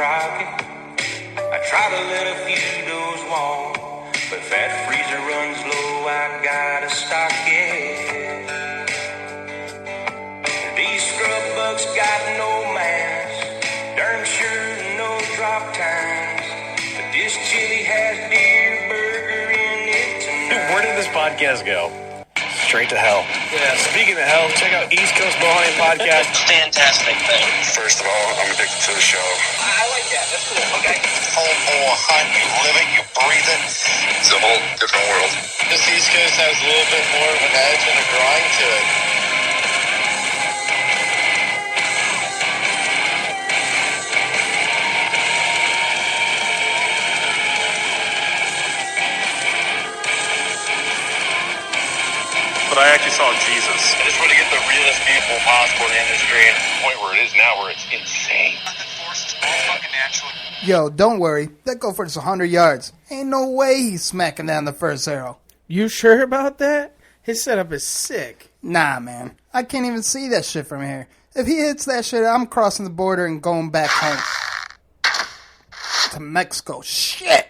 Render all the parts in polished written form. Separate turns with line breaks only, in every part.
rocket. I try to let a few doors walk, but if that freezer runs low, I gotta stock it. These scrub bucks got no mask, darn sure no drop times, but this chili has deer burger in it tonight.
Where did this podcast go? Straight to hell. Yeah, speaking of hell, check out East Coast Bowhunting Podcast.
Fantastic thing.
First of all, I'm addicted to the show.
I like that. That's cool. Okay.
Whole boar hunt, you live it, you breathe it. It's a whole different world.
This East Coast has a little bit more of an edge and a grind to it.
But I actually saw Jesus.
I just want to get the realest people possible in the industry, and to the point where it is now, where it's insane.
Yo, don't worry. That gopher's 100 yards. Ain't no way he's smacking down the first arrow.
You sure about that? His setup is sick.
Nah, man. I can't even see that shit from here. If he hits that shit, I'm crossing the border and going back home. To Mexico. Shit!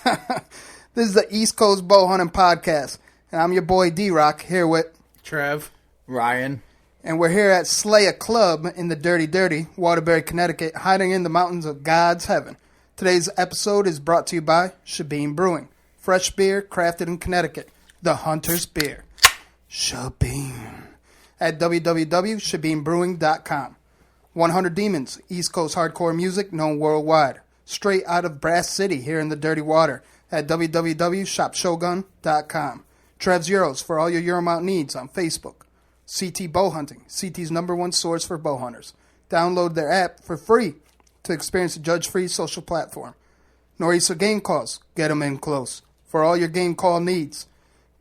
This is the East Coast Bowhunting Podcast. And I'm your boy D-Rock, here with
Trev.
Ryan.
And we're here at Slaya Club in the Dirty, Waterbury, Connecticut, hiding in the mountains of God's heaven. Today's episode is brought to you by Shebeen Brewing. Fresh beer crafted in Connecticut. The Hunter's Beer. Shebeen. At www.shebeenbrewing.com. 100 Demons, East Coast hardcore music known worldwide. Straight out of Brass City here in the Dirty Water. At www.shopshogun.com. Trev's Euros for all your Euromount needs on Facebook. CT Bowhunting, CT's #1 source for bowhunters. Download their app for free to experience a judge-free social platform. Nor'easter Game Calls, get them in close. For all your game call needs,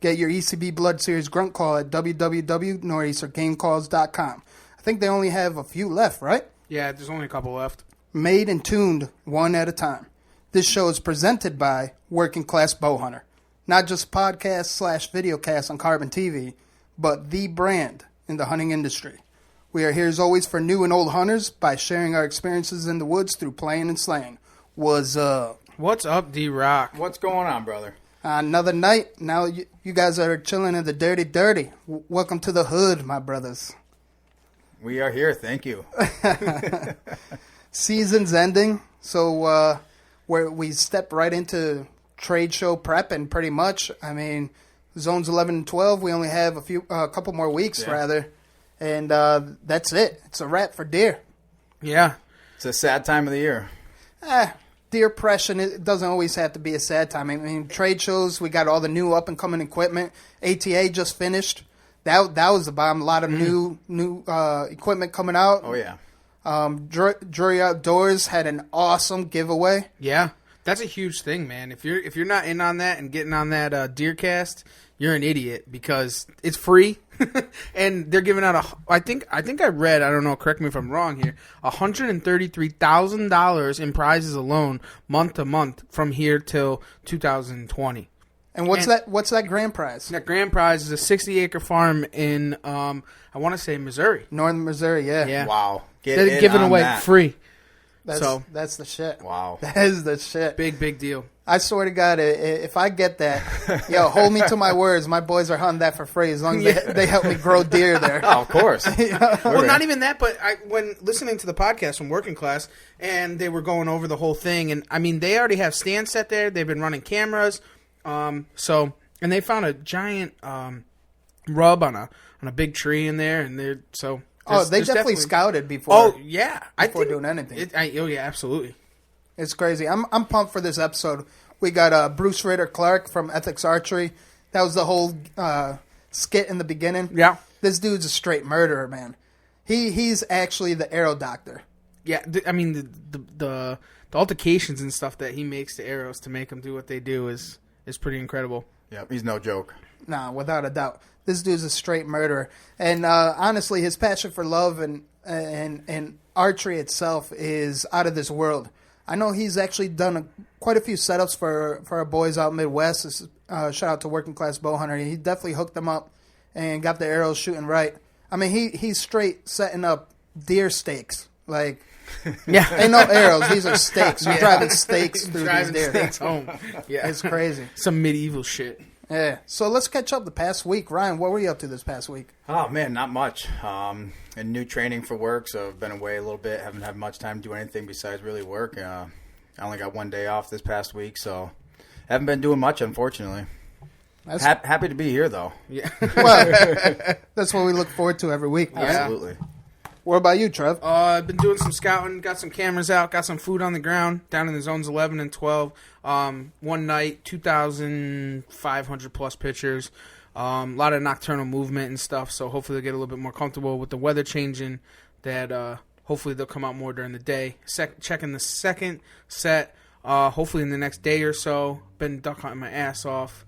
get your ECB Blood Series grunt call at www.nor'eastergamecalls.com. I think they only have a few left, right?
Yeah, there's only a couple left.
Made and tuned one at a time. This show is presented by Working Class Bowhunter. Not just podcast/videocast on Carbon TV, but the brand in the hunting industry. We are here as always for new and old hunters by sharing our experiences in the woods through playing and slaying. What's up?
What's up, D-Rock?
What's going on, brother?
Another night. Now you guys are chilling in the dirty. Welcome to the hood, my brothers.
We are here. Thank you.
Season's ending, so we step right into trade show prepping pretty much. I mean, zones 11 and 12, we only have a couple more weeks, rather. And that's it. It's a wrap for deer.
Yeah.
It's a sad time of the year.
Deer pressure, it doesn't always have to be a sad time. I mean, trade shows, we got all the new up-and-coming equipment. ATA just finished. That was the bomb. A lot of new equipment coming out.
Oh, yeah.
Drury Outdoors had an awesome giveaway.
Yeah. That's a huge thing, man. If you're not in on that and getting on that deer cast, you're an idiot because it's free, and they're giving out I think I read, I don't know, correct me if I'm wrong here, $133,000 in prizes alone, month to month from here till 2020.
And what's that grand prize?
That grand prize is a 60-acre farm in I want to say Missouri,
northern Missouri. Yeah.
Wow.
They're giving away free.
That's the shit.
Wow.
That is the shit.
Big deal.
I swear to God, if I get that, hold me to my words. My boys are hunting that for free as long as they help me grow deer there.
Oh, of course.
Well, not even that, but when listening to the podcast from Working Class, and they were going over the whole thing, and I mean, they already have stands set there. They've been running cameras. And they found a giant rub on a big tree in there, and they're so.
They definitely scouted before.
Oh yeah,
before doing anything.
Oh yeah, absolutely.
It's crazy. I'm pumped for this episode. We got Bruce-Ritter Clark from Ethics Archery. That was the whole skit in the beginning.
Yeah,
this dude's a straight murderer, man. He's actually the arrow doctor.
Yeah, I mean the altercations and stuff that he makes to arrows to make them do what they do is pretty incredible.
Yeah, he's no joke.
Nah, without a doubt. This dude's a straight murderer. And honestly, his passion for love and archery itself is out of this world. I know he's actually done quite a few setups for our boys out Midwest. Shout out to Working Class Bowhunter. He definitely hooked them up and got the arrows shooting right. I mean, he's straight setting up deer stakes Like,
Yeah.
ain't no arrows. These are stakes. You're driving stakes through these
Driving
deer.
stakes home. Yeah.
It's crazy.
Some medieval shit.
Yeah. So let's catch up the past week. Ryan, what were you up to this past week?
Oh, man, not much. And new training for work, so I've been away a little bit. Haven't had much time to do anything besides really work. I only got one day off this past week, so haven't been doing much, unfortunately. Happy to be here, though.
Yeah.
Well, that's what we look forward to every week. Man.
Absolutely.
What about you, Trev?
I've been doing some scouting, got some cameras out, got some food on the ground down in the zones 11 and 12. One night, 2,500 plus pictures. A lot of nocturnal movement and stuff, so hopefully they'll get a little bit more comfortable with the weather changing. That hopefully they'll come out more during the day. Checking the second set, hopefully in the next day or so. Been duck hunting my ass off.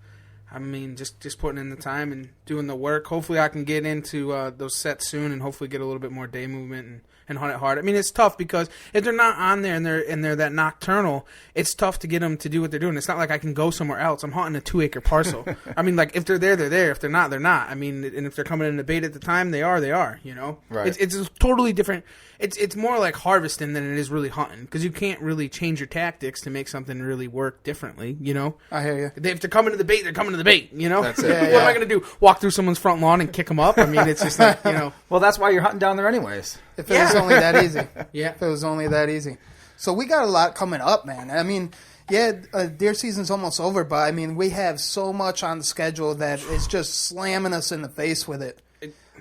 I mean, just putting in the time and doing the work. Hopefully I can get into those sets soon and hopefully get a little bit more day movement and hunt it hard. I mean, it's tough because if they're not on there and they're that nocturnal, it's tough to get them to do what they're doing. It's not like I can go somewhere else. I'm hunting a 2-acre parcel. I mean, like, if they're there, they're there. If they're not, they're not. I mean, and if they're coming in to bait at the time, they are, you know?
Right.
It's a totally different. It's more like harvesting than it is really hunting because you can't really change your tactics to make something really work differently, you know?
I hear you.
If they're coming to the bait, they're coming to the bait, you know?
That's it.
What am I going to do? Walk through someone's front lawn and kick them up? I mean, it's just like, you know.
Well, that's why you're hunting down there anyways.
If it was only that easy.
Yeah.
If it was only that easy. So we got a lot coming up, man. I mean, yeah, deer season's almost over, but I mean, we have so much on the schedule that it's just slamming us in the face with it.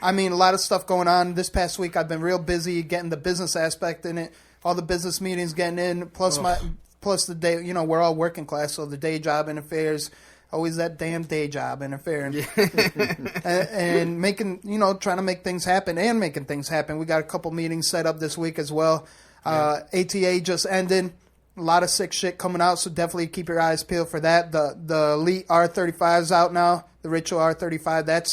I mean, a lot of stuff going on. This past week, I've been real busy getting the business aspect in it, all the business meetings getting in, plus the day, you know, we're all working class, so the day job interferes. Always that damn day job interfering. and making, you know, trying to make things happen and making things happen. We got a couple meetings set up this week as well. ATA just ended. A lot of sick shit coming out, so definitely keep your eyes peeled for that. The Elite R35 is out now. The Ritual R35, that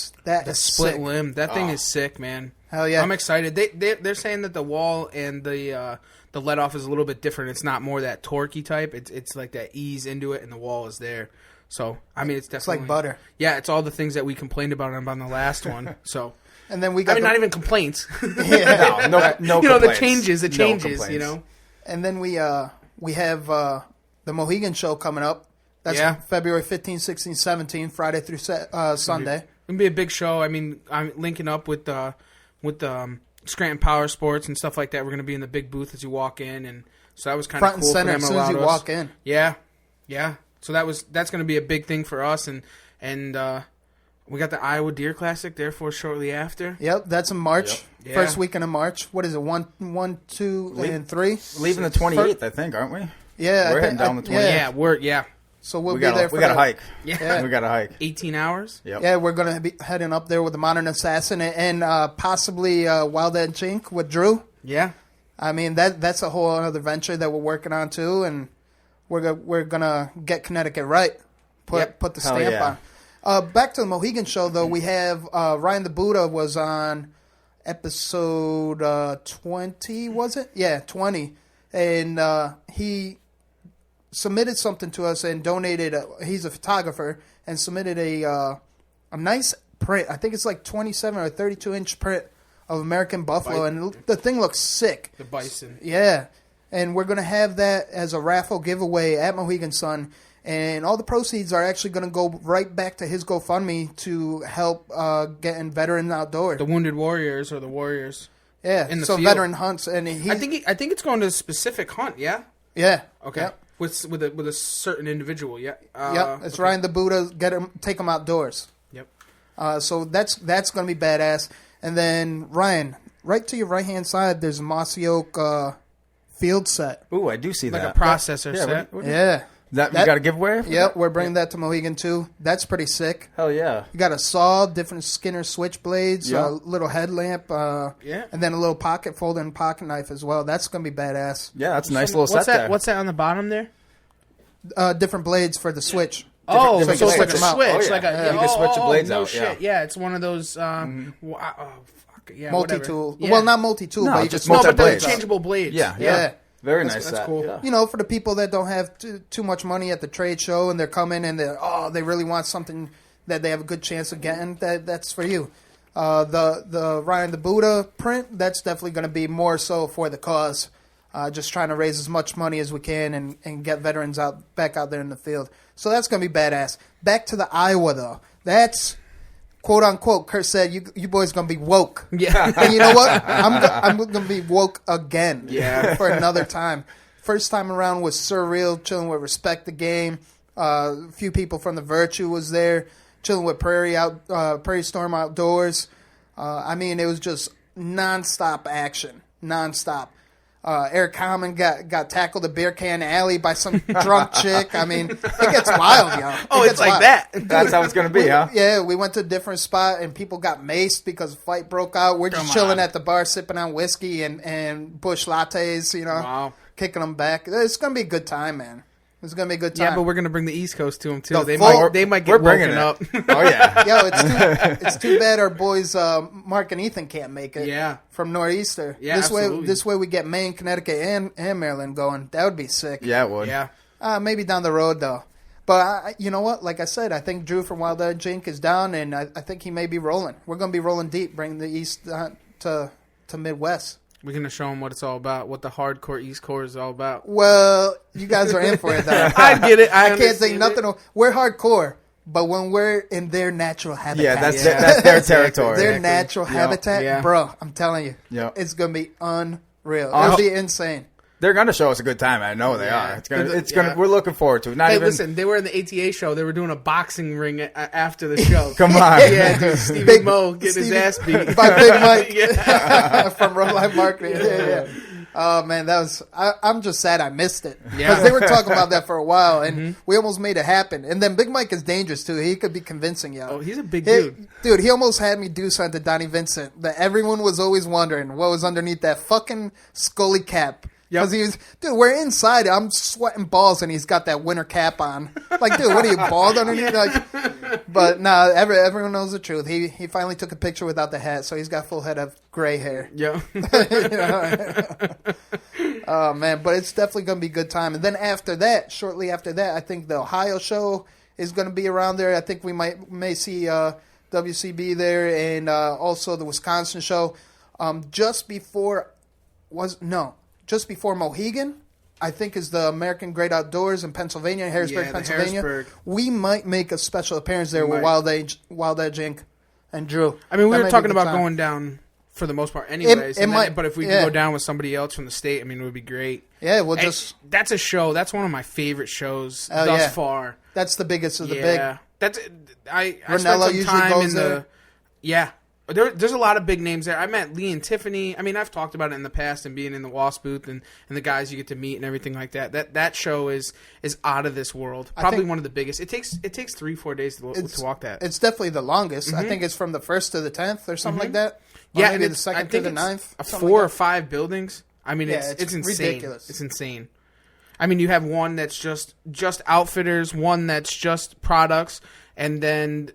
The
is
split
sick.
limb. That thing is sick, man.
Hell yeah.
I'm excited. They're saying that the wall and the let off is a little bit different. It's not more that torquey type. It's like that ease into it, and the wall is there. So, I mean, it's definitely...
It's like butter.
Yeah, it's all the things that we complained about on the last one. So,
And then we got
not even complaints.
yeah.
No
you know, the
complaints.
changes, you know.
And then we have the Mohegan Show coming up. That's February 15, 16, 17, Friday through Sunday.
It's going to be a big show. I mean, I'm linking up with Scranton Power Sports and stuff like that. We're going to be in the big booth as you walk in, and so that was kind of
Front
cool
and center
for
as
them.
soon as you
allowed us-
walk in.
Yeah. So that's going to be a big thing for us, and we got the Iowa Deer Classic, therefore shortly after.
Yep, that's in March.
Yep.
First
Yeah.
weekend of March. What is it? 1, 2, and 3?
Leaving the 28th, I think, aren't we?
Yeah,
We're heading down the 28th.
Yeah.
So we'll
We
be there for
got a
the-
hike.
Yeah.
We got a hike.
18 hours.
Yep.
Yeah, we're going to be heading up there with the Modern Assassin and possibly Wild Ed Chink with Drew.
Yeah.
I mean, that's a whole other venture that we're working on too, and we're gonna get Connecticut right. Put the
Hell
stamp
yeah.
on. Back to the Mohegan Show though, we have Ryan the Buddha was on episode 20, was it? Yeah, 20, and he submitted something to us and donated. He's a photographer and submitted a nice print. I think it's like 27 or 32-inch print of American buffalo, and the thing looks sick.
The bison.
Yeah, and we're going to have that as a raffle giveaway at Mohegan Sun, and all the proceeds are actually going to go right back to his GoFundMe to help getting veteran outdoors.
The Wounded Warriors or the Warriors.
Yeah,
in the
so
field.
veteran hunts, and
I think it's going to a specific hunt. Yeah.
yeah,
Okay.
Yep.
With a certain individual. Yeah.
Yep, it's
okay.
Ryan the Buddha. Take him outdoors.
Yep.
So that's going to be badass. And then Ryan, right to your right hand side, there's a Mossy Oak field set.
Ooh, I do see
Like
that.
a processor
Yeah,
set.
Yeah.
That you got a giveaway?
Yep, we're bringing that to Mohegan too. That's pretty sick.
Hell yeah.
You got a saw, different Skinner switchblades,
Yeah.
a little headlamp,
Yeah.
and then a little folding pocket knife as well. That's going to be badass.
Yeah, that's a nice little
What's
set
that?
there.
What's that on the bottom there?
Different blades for the switch.
Oh,
different
so it's like a
blades.
switch.
Oh, yeah.
Like a,
You can switch the blades
no
out,
shit.
yeah.
Yeah, it's one of those.
Multi-tool.
Yeah.
Well, not multi-tool,
No,
but you
just
just
No,
switch
but
the
the
blades out.
changeable blades.
Yeah,
Yeah.
Very
That's-
nice
that's
set.
cool.
Yeah.
You know, for the people that don't have too much money at the trade show and they're coming and they really want something that they have a good chance of getting, that's for you. The Ryan the Buddha print, that's definitely going to be more so for the cause. Just trying to raise as much money as we can and get veterans back out there in the field. So that's going to be badass. Back to the Iowa, though. That's, quote unquote, Kurt said, you boys going to be woke.
Yeah.
And you know what? I'm going to be woke again for another time. First time around was surreal, chilling with Respect the Game. A few people from the Virtue was there, chilling with Prairie Storm Outdoors. I mean, it was just nonstop action, nonstop. Eric Common got tackled a beer can alley by some drunk chick. I mean, it gets wild, yo.
Oh, it's like that.
That's how it's going to be, huh?
Yeah, we went to a different spot, and people got maced because a fight broke out. We're just chilling at the bar, sipping on whiskey and bush lattes, kicking them back. It's going to be a good time, man. It's going to be a good time.
Yeah, but we're going to bring the East Coast to them, too. They might
we're
get
bringing
woken
it
up.
Oh, yeah.
Yo, it's too bad our boys Mark and Ethan can't make it.
Yeah.
From Nor'easter.
Yeah, absolutely.
This way we get Maine, Connecticut, and Maryland going. That would be sick.
Yeah, it would.
Yeah.
Maybe down the road, though. But you know what? Like I said, I think Drew from Wild Edge Inc. is down, and I think he may be rolling. We're going to be rolling deep, bringing the East to Midwest.
We're going to show them what it's all about, what the hardcore East Core is all about.
Well, you guys are in for it, though.
I get it.
I can't say nothing. We're hardcore, but when we're in their natural habitat.
Yeah, that's their territory.
Their natural habitat, bro, I'm telling you, it's going to be unreal. It'll be insane.
They're going to show us a good time. I know they are. It's gonna. We're looking forward to it.
Listen, they were in the ATA show. They were doing a boxing ring after the show.
Come on.
Yeah, dude. Stevie Mo getting his ass beat.
By Big Mike from Real Life Marketing. Yeah. Oh, man, I'm just sad I missed it. Because they were talking about that for a while, and we almost made it happen. And then Big Mike is dangerous, too. He could be convincing y'all.
Oh, he's a big dude.
Dude, he almost had me do something to Donnie Vincent that everyone was always wondering what was underneath that fucking Scully cap. Because he was, dude, we're inside. I'm sweating balls, and he's got that winter cap on. Like, dude, what are you, bald underneath? But nah, everyone knows the truth. He finally took a picture without the hat, so he's got full head of gray hair.
Yeah.
Oh man, but it's definitely going to be a good time. And then shortly after that, I think the Ohio show is going to be around there. I think we may see WCB there, and also the Wisconsin show. Just before Mohegan, I think, is the American Great Outdoors in Pennsylvania, Harrisburg, Pennsylvania.
Harrisburg.
We might make a special appearance there with Wild Edge Inc. and Drew.
I mean, we were talking about going down for the most part anyways. But if we can go down with somebody else from the state, I mean, it would be great.
Yeah,
that's a show. That's one of my favorite shows thus far.
That's the biggest of the big.
I spent some time in the... Yeah. There's a lot of big names there. I met Lee and Tiffany. I mean, I've talked about it in the past and being in the Wasp booth and the guys you get to meet and everything like that. That show is out of this world. Probably one of the biggest. It takes 3-4 days to walk that.
It's definitely the longest. I think it's from the 1st to the 10th or something like that. Or maybe the 2nd to the 9th.
4 or 5 buildings. I mean, it's insane.
Ridiculous.
It's insane. I mean, you have one that's just outfitters, one that's just products, and then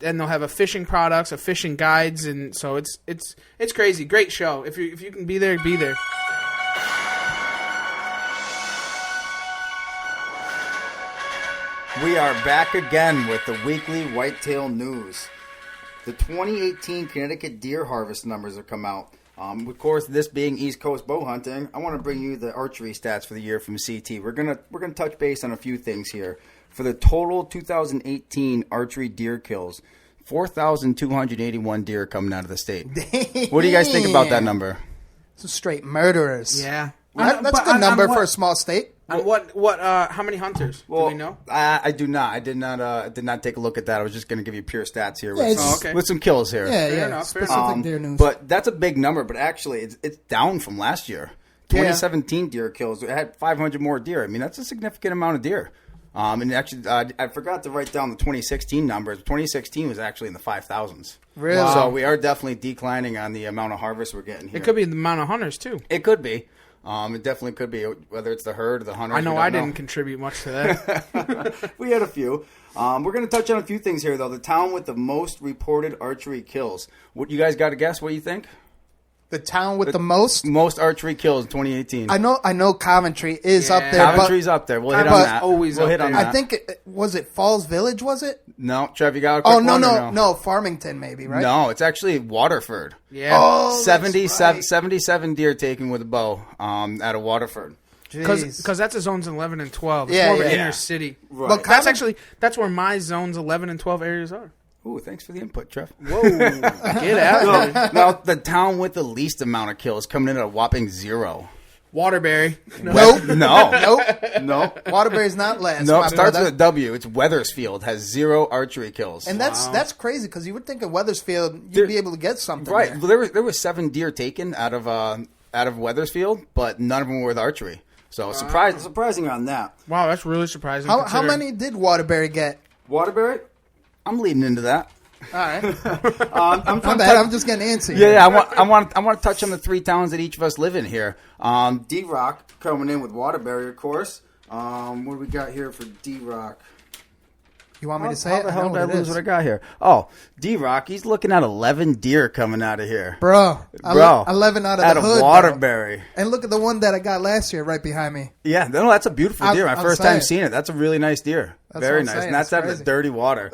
they'll have a fishing products, a fishing guides, and so it's crazy. Great show. If you can be there, be there.
We are back again with the weekly Whitetail News. The 2018 Connecticut deer harvest numbers have come out. Of course, this being East Coast bow hunting, I want to bring you the archery stats for the year from CT. We're gonna touch base on a few things here. For the total 2018 archery deer kills, 4,281 deer coming out of the state. What do you guys think about that number?
Some straight murderers.
Yeah.
That's a good number for a small state.
How many hunters? Do we know?
I do not. I did not take a look at that. I was just going to give you pure stats here with some kills here.
Yeah,
enough.
Specific deer news.
But that's a big number. But actually, it's down from last year. 2017 deer kills. It had 500 more deer. I mean, that's a significant amount of deer. And actually, I forgot to write down the 2016 numbers. 2016 was actually in the 5,000s.
Really?
Wow. So we are definitely declining on the amount of harvest we're getting here.
It could be the amount of hunters, too.
It could be. It definitely could be, whether it's the herd or the hunters.
I know I didn't contribute much to that.
We had a few. We're going to touch on a few things here, though. The town with the most reported archery kills. What you guys got to guess? What do you think?
The town with the most
archery kills in 2018.
I know Coventry is up there.
Coventry's up there. We'll hit on that.
Always
we'll
up
hit
there.
on that.
I think was it Falls Village? Was it?
No, Trev, you got a quick
Oh, no,
one,
no,
or
no. Farmington, maybe, right?
No, it's actually Waterford.
Yeah.
Oh,
77 deer taken with a bow out of Waterford.
Because that's a zones 11 and 12. It's
Yeah,
more of an
yeah.
inner city.
Right.
But
That's where my zones 11 and 12 areas are.
Ooh, thanks for the input, Trev.
Whoa. Get out of here.
Now, the town with the least amount of kills coming in at a whopping 0.
Waterbury.
Nope.
No.
Nope.
No.
Waterbury's not last.
No,
my
it starts
brother.
with a W. It's Weathersfield. Has 0 archery kills.
And that's crazy because you would think of Weathersfield, you'd be able to get something.
right.
There.
Well, there was 7 deer taken out of Weathersfield, but none of them were with archery. So surprising on that.
Wow, that's really surprising.
How
considering-
many did Waterbury get?
Waterbury, I'm leading into that.
All right.
I'm
My bad. I'm just getting antsy.
Yeah, I want to touch on the 3 towns that each of us live in here. D-Rock coming in with Waterbury, of course. What do we got here for D-Rock?
You want me to say
How
it?
the
I
hell
know
did I
what it
lose
is.
what I got here? Oh, D-Rock, he's looking at 11 deer coming out of here.
Bro, 11 out of the hood.
Waterbury.
Though. And look at the one that I got last year right behind me.
Yeah, no, that's a beautiful deer. My
I'm
first
saying.
time seeing it. That's a really nice deer.
That's
Very
what I'm
nice.
saying.
And that's
It's
out of
crazy.
the dirty water.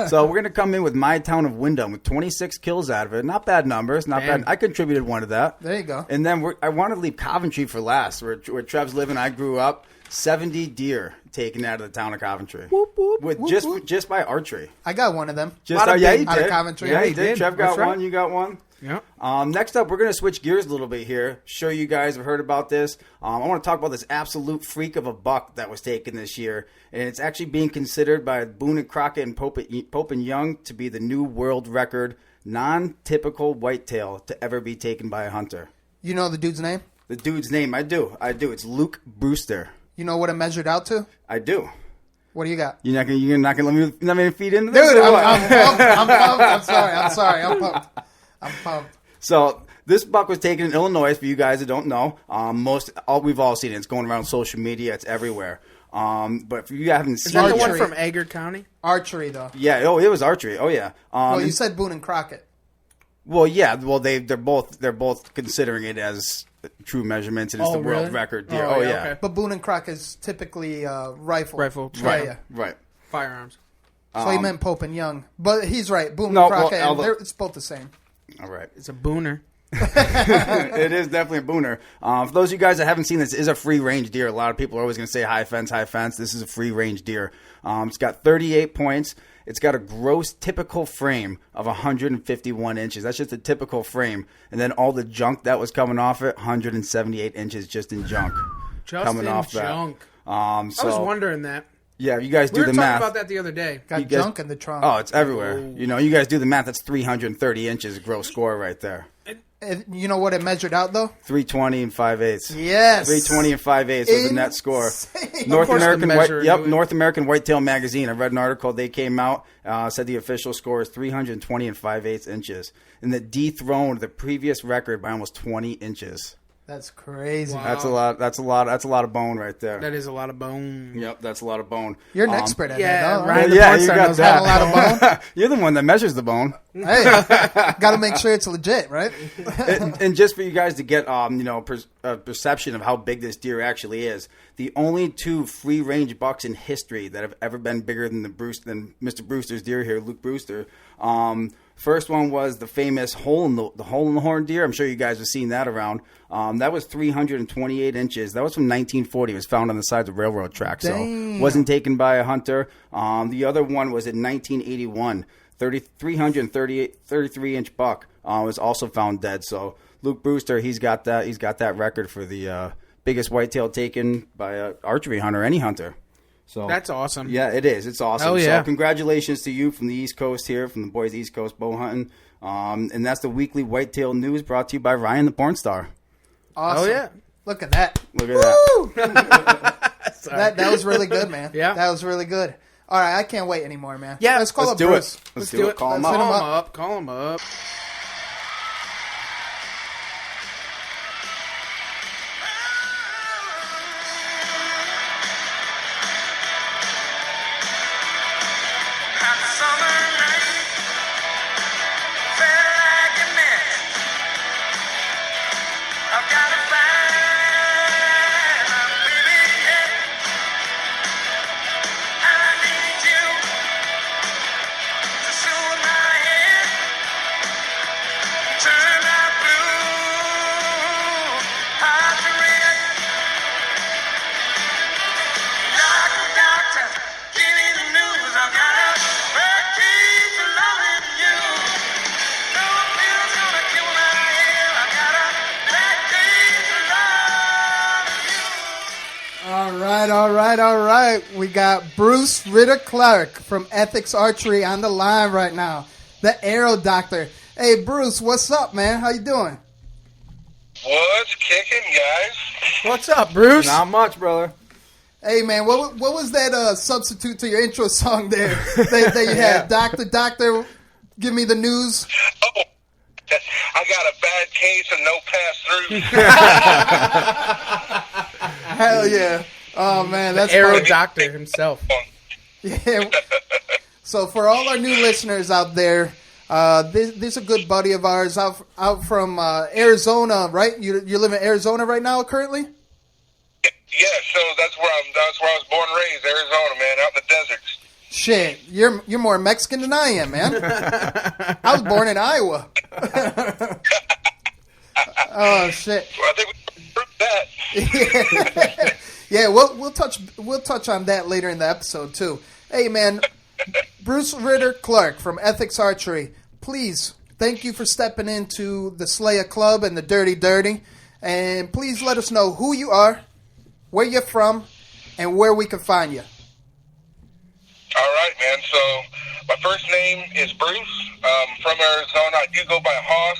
So we're going to come in with my town of Wyndham with 26 kills out of it. Not bad numbers. Not
Man.
bad. I contributed 1 to that.
There you go.
And then I want to leave Coventry for last, where Trev's living. I grew up. 70 deer taken out of the town of Coventry.
Whoop, whoop,
with
whoop,
just
whoop.
just by archery.
I got one of them.
Just
Lot of
yeah,
big
you
out of
did.
Coventry.
Yeah,
Yeah,
you
he
did.
did.
Trev got
That's right.
one. You got one.
Yeah.
Next up, we're going to switch gears a little bit here. Sure, you guys have heard about this. I want to talk about this absolute freak of a buck that was taken this year, and it's actually being considered by Boone and Crockett and Pope and Young to be the new world record non-typical whitetail to ever be taken by a hunter.
You know the dude's name?
The dude's name, I do. It's Luke Brewster.
You know what it measured out to?
I do.
What do you got?
You're not gonna let me feed into this?
Dude,
or what?
I'm pumped. I'm pumped. I'm sorry. I'm pumped. I'm pumped.
So this buck was taken in Illinois. For you guys that don't know, we've all seen it. It's going around social media. It's everywhere. But if you haven't
Is
seen
that
it,
the one
Archery.
from Egger County?
Archery, though.
yeah, it was archery. Oh yeah.
Well, you said Boone and Crockett.
Well, yeah. Well, they're both considering it as true measurements, and it's the world
really?
record deer.
Oh,
Oh,
yeah,
yeah.
okay.
But Boone and Crockett is typically rifle.
Rifle.
Yeah, yeah.
Right.
Firearms.
So he meant Pope and Young. But he's right. Boone
No,
and
well,
Crockett,
although-
it's both the same.
All right.
It's a booner.
It is definitely a booner. For those of you guys that haven't seen this, it is a free range deer. A lot of people are always going to say high fence, high fence. This is a free range deer. It's got 38 points. It's got a gross typical frame of 151 inches. That's just a typical frame. And then all the junk that was coming off it, 178 inches just in junk.
Just
coming
in
off
junk.
that.
I was wondering that.
Yeah, you guys
We
do
were
the
talking
math.
about that the other day.
Got
You guys-
junk in the trunk.
Oh, it's everywhere. You know, you guys do the math. That's 330 inches gross score right there.
You know what it measured out, though?
320 and 5/8.
Yes.
320 and 5/8 was the net score.
Insane.
North
course the
American
measure into it.
North American Whitetail Magazine. I read an article. They came out, said the official score is 320 and 5/8 inches, and that dethroned the previous record by almost 20 inches.
That's crazy.
Wow.
That's a lot. That's a lot of bone right there.
That is a lot of bone.
Yep, that's a lot of bone.
You're an expert at
yeah,
that, though.
Ryan the
Yeah,
porn
you
star
got
knows
that.
A lot of bone.
You're the one that measures the bone.
Hey, got to make sure it's legit, right?
And just for you guys to get a perception of how big this deer actually is, the only 2 free range bucks in history that have ever been bigger than than Mr. Brewster's deer here, Luke Brewster. First one was the famous hole in the horn deer. I'm sure you guys have seen that around. That was 328 inches. That was from 1940. It was found on the sides of railroad tracks,
Damn.
so wasn't taken by a hunter. The other one was in 1981. 33 inch buck was also found dead. So Luke Brewster, he's got that record for the biggest whitetail taken by an archery hunter, any hunter. So
That's awesome.
Yeah, it is. It's awesome.
Oh, yeah.
So congratulations to you from the East Coast here, from the boys East Coast Bowhunting. And that's the weekly whitetail news brought to you by Ryan the PornStar.
Awesome.
Oh, yeah.
Look at that.
Look at that.
Woo! that was really good, man.
Yeah.
That was really good. All right, I can't wait anymore, man.
Yeah,
let's call
Let's
up
do
Bruce.
it. Let's do it. Call him
Let's
up.
hit
Call him up. Call him up.
Hot summer night, felt like a match. I've got to find my baby yet. I need you
All right. We got Bruce-Ritter Clark from Ethics Archery on the line right now. The Arrow Doctor. Hey, Bruce, what's up, man? How you doing?
What's kicking, guys?
What's up, Bruce?
Not much, brother.
Hey, man, what was that substitute to your intro song there that you had? Doctor, give me the news.
Oh, I got a bad case and no pass-through.
Hell yeah. Oh, man, that's
Arrow
funny.
Doctor himself.
Yeah. So for all our new listeners out there, there's a good buddy of ours out from Arizona, right? You live in Arizona right now currently?
Yeah, so that's where I was born and raised, Arizona, man, out in the deserts.
Shit, you're more Mexican than I am, man. I was born in Iowa. Oh shit.
Well, I think we proved that.
Yeah, we'll touch on that later in the episode too. Hey man, Bruce-Ritter Clark from Ethics Archery. Please, thank you for stepping into the Slayer Club and the Dirty, and please let us know who you are, where you're from, and where we can find you.
All right, man. So my first name is Bruce. From Arizona. I do go by Hoss.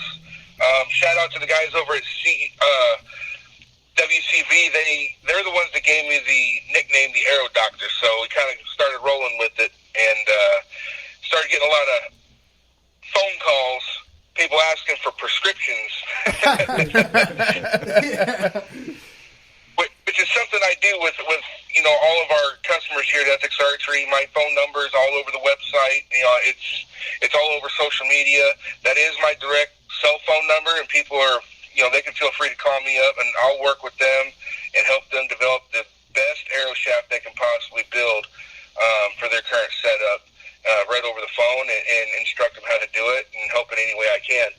Shout out to the guys over at WCV. They're the ones that gave me the nickname, the Arrow Doctor. So we kind of started rolling with it and started getting a lot of phone calls, people asking for prescriptions. Which is something I do with all of our customers here at Ethics Archery. My phone number is all over the website. It's all over social media. That is my direct cell phone number, and people are they can feel free to call me up, and I'll work with them and help them develop the best arrow shaft they can possibly build for their current setup right over the phone, and instruct them how to do it and help in any way I can.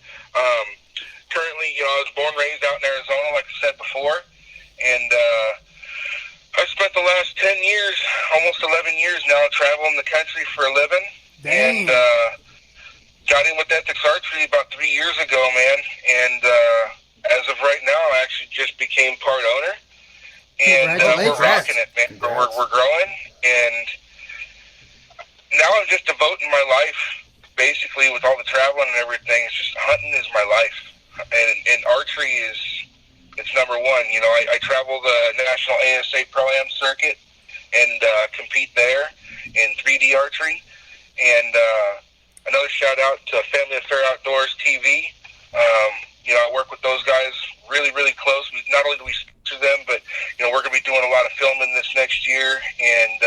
Currently, I was born and raised out in Arizona, like I said before. And I spent the last 10 years, almost 11 years now, traveling the country for a living.
Dang.
And got in with Ethics Archery about 3 years ago, man. And as of right now, I actually just became part owner. And we're rocking it, man. We're growing. And now I'm just devoting my life, basically, with all the traveling and everything. It's just hunting is my life. And archery is... it's number one. I travel the National ASA Pro-Am circuit and compete there in 3D archery. And another shout out to Family Affair Outdoors TV. I work with those guys really, really close. Not only do we sponsor them, but we're going to be doing a lot of filming this next year, and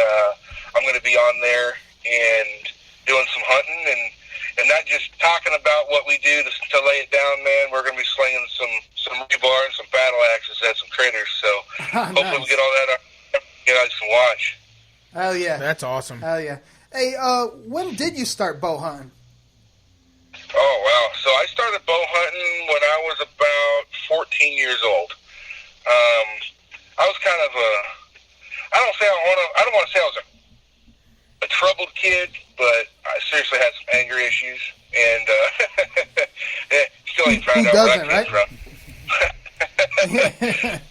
I'm going to be on there and doing some hunting and not just talking about what we do to lay it down, man. We're going to be slinging some rebar and some battle axes at some critters. So hopefully we get all that up. You guys can watch.
Hell yeah.
That's awesome.
Hell yeah. Hey, when did you start bow hunting?
Oh, wow. So I started bow hunting when I was about 14 years old. I was kind of I don't want to say I was a troubled kid, but I seriously had some anger issues, and still ain't found out where that came from.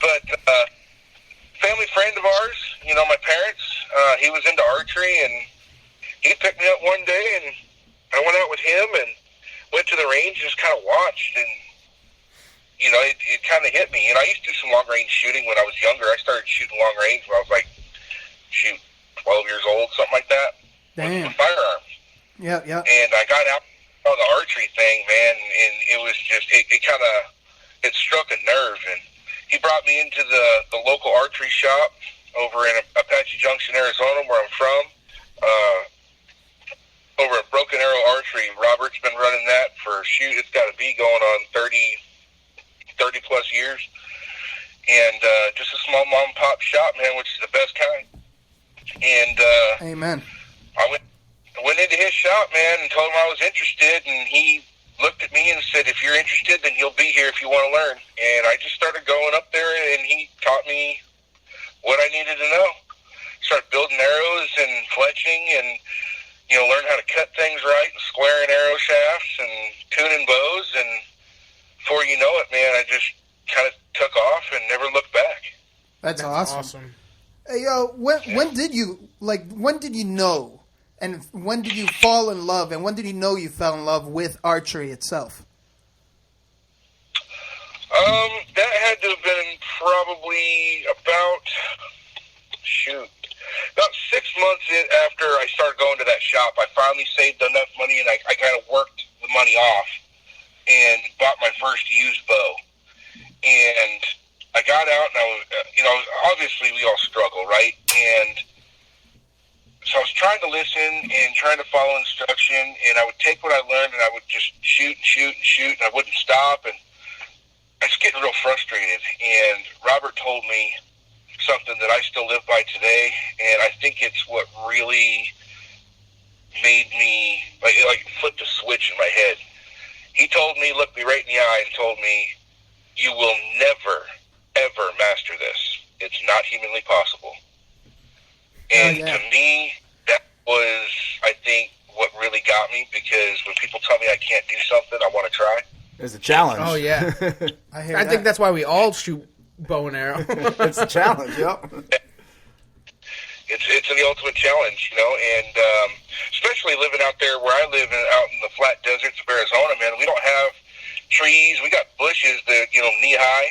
But family friend of ours, my parents, he was into archery, and he picked me up one day, and I went out with him and went to the range and just kind of watched, and it kind of hit me. I used to do some long range shooting when I was younger. I started shooting long range when I was 12 years old, something like that.
Damn.
With a firearm.
Yeah.
And I got out on the archery thing, man, and it was just, it struck a nerve. And he brought me into the local archery shop over in Apache Junction, Arizona, where I'm from. Over at Broken Arrow Archery. Robert's been running that for, it's got to be going on 30 plus years. And just a small mom and pop shop, man, which is the best kind. And
amen.
I went into his shop, man, and told him I was interested, and he looked at me and said, if you're interested, then you'll be here if you want to learn. And I just started going up there, and he taught me what I needed to know. Started building arrows and fletching and, learn how to cut things right and squaring arrow shafts and tuning bows. And before you know it, man, I just kind of took off and never looked back.
That's awesome. Hey, when did you know, and when did you fall in love, and when did you know you fell in love with archery itself?
That had to have been probably about 6 months after I started going to that shop. I finally saved enough money, and I kind of worked the money off and bought my first used bow. And I got out, and I was, obviously we all struggle, right? And so I was trying to listen and trying to follow instruction, and I would take what I learned, and I would just shoot, and I wouldn't stop, and I was getting real frustrated. And Robert told me something that I still live by today, and I think it's what really made me, like flipped a switch in my head. He told me, looked me right in the eye and told me, you will never, ever master this. It's not humanly possible. And to me, that was, I think, what really got me, because when people tell me I can't do something, I want to try.
It's a challenge.
Oh, yeah. I think that's why we all shoot bow and arrow.
It's a challenge, yep.
It's the ultimate challenge, and especially living out there where I live out in the flat deserts of Arizona, man, we don't have trees. We got bushes that, knee high,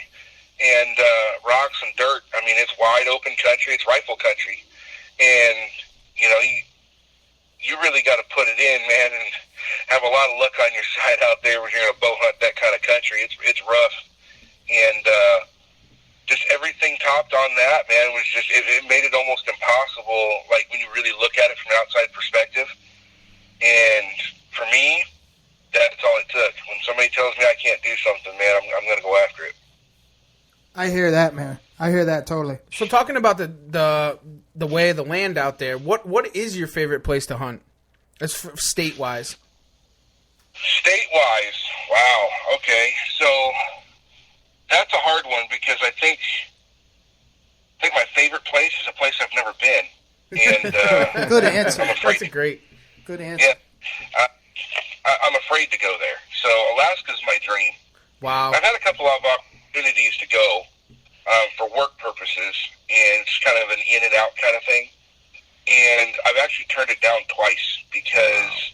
and rocks and dirt. I mean, it's wide open country. It's rifle country. And, you really got to put it in, man, and have a lot of luck on your side out there when you're going to bow hunt that kind of country. It's rough. And just everything topped on that, man, was just, it made it almost impossible, like when you really look at it from an outside perspective. And for me, that's all it took. When somebody tells me I can't do something, man, I'm going to go after it.
I hear that, man. I hear that totally.
So talking about the way of the land out there, what is your favorite place to hunt? As state-wise.
State-wise, wow, okay. So that's a hard one, because I think my favorite place is a place I've never been. And
good answer.
That's a great.
Good answer.
Yeah, I'm afraid to go there. So Alaska's my dream.
Wow.
I've had a couple of opportunities to go for work purposes, and it's kind of an in and out kind of thing. And I've actually turned it down twice, because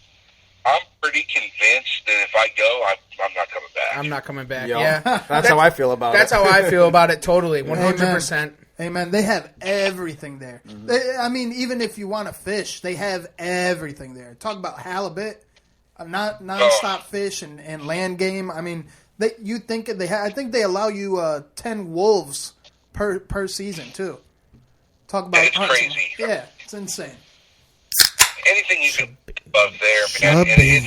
I'm pretty convinced that if I go, I'm not coming back.
I'm not coming back.
Yo,
yeah,
that's how I feel about it.
That's how I feel about it. Totally, 100%.
Hey man, they have everything there. Mm-hmm. Even if you want to fish, they have everything there. Talk about halibut, non-stop fish and land game. I mean, you think they have? I think they allow you 10 wolves per season too. Talk about
it's
hunting.
Crazy.
Yeah, it's insane.
Anything you can above there, man. And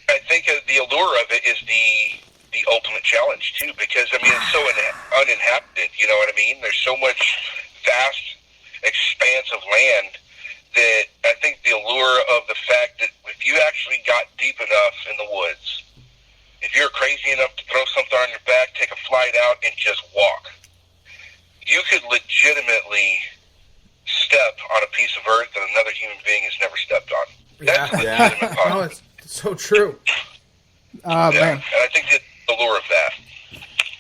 I think the allure of it is the ultimate challenge too, because it's so uninhabited. You know what I mean? There's so much vast expanse of land that I think the allure of the fact that if you actually got deep enough in the woods, if you're crazy enough to throw something on your back, take a flight out, and just walk, you could legitimately step on a piece of earth that another human being has never stepped on. That's a legitimate possibility.
No, it's so true.
Man.
And I think that's the lure of that.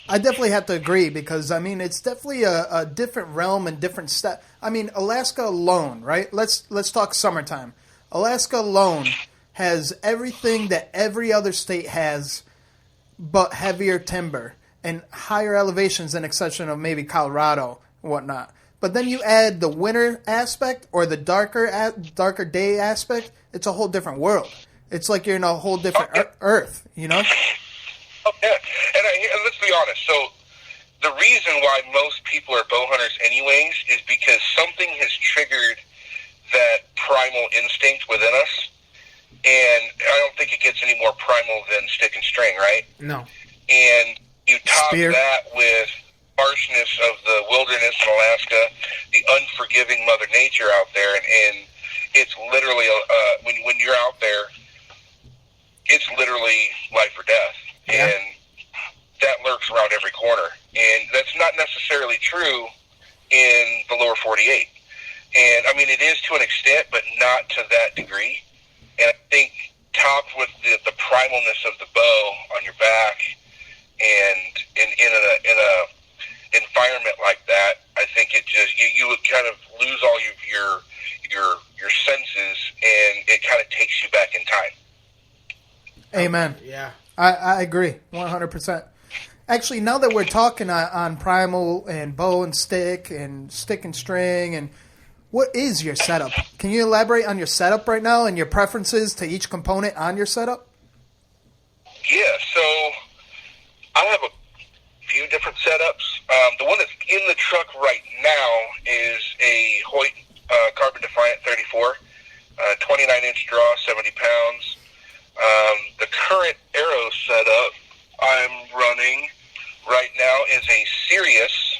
I definitely have to agree, because it's definitely a different realm and different step. Alaska alone, right? Let's talk summertime. Alaska alone has everything that every other state has, but heavier timber and higher elevations, than exception of maybe Colorado and whatnot. But then you add the winter aspect or the darker day aspect, it's a whole different world. It's like you're in a whole different earth,
Oh, yeah. And let's be honest. So the reason why most people are bow hunters anyways is because something has triggered that primal instinct within us. And I don't think it gets any more primal than stick and string, right?
No.
And you top
Spear.
that with harshness of the wilderness in Alaska, the unforgiving Mother Nature out there, and it's literally when you're out there, it's literally life or death, and that lurks around every corner. And that's not necessarily true in the lower 48. And it is to an extent, but not to that degree. And I think topped with the primalness of the bow on your back, and in a environment like that, I think it just you would kind of lose all your senses, and it kind of takes you back in time.
Amen.
Yeah.
I agree 100%. Actually, now that we're talking on primal and bow and stick and string, and what is your setup? Can you elaborate on your setup right now and your preferences to each component on your setup?
Yeah, so I have a few different setups. The one that's in the truck right now is a Hoyt Carbon Defiant 34, 29-inch draw, 70 pounds. The current arrow setup I'm running right now is a Sirius.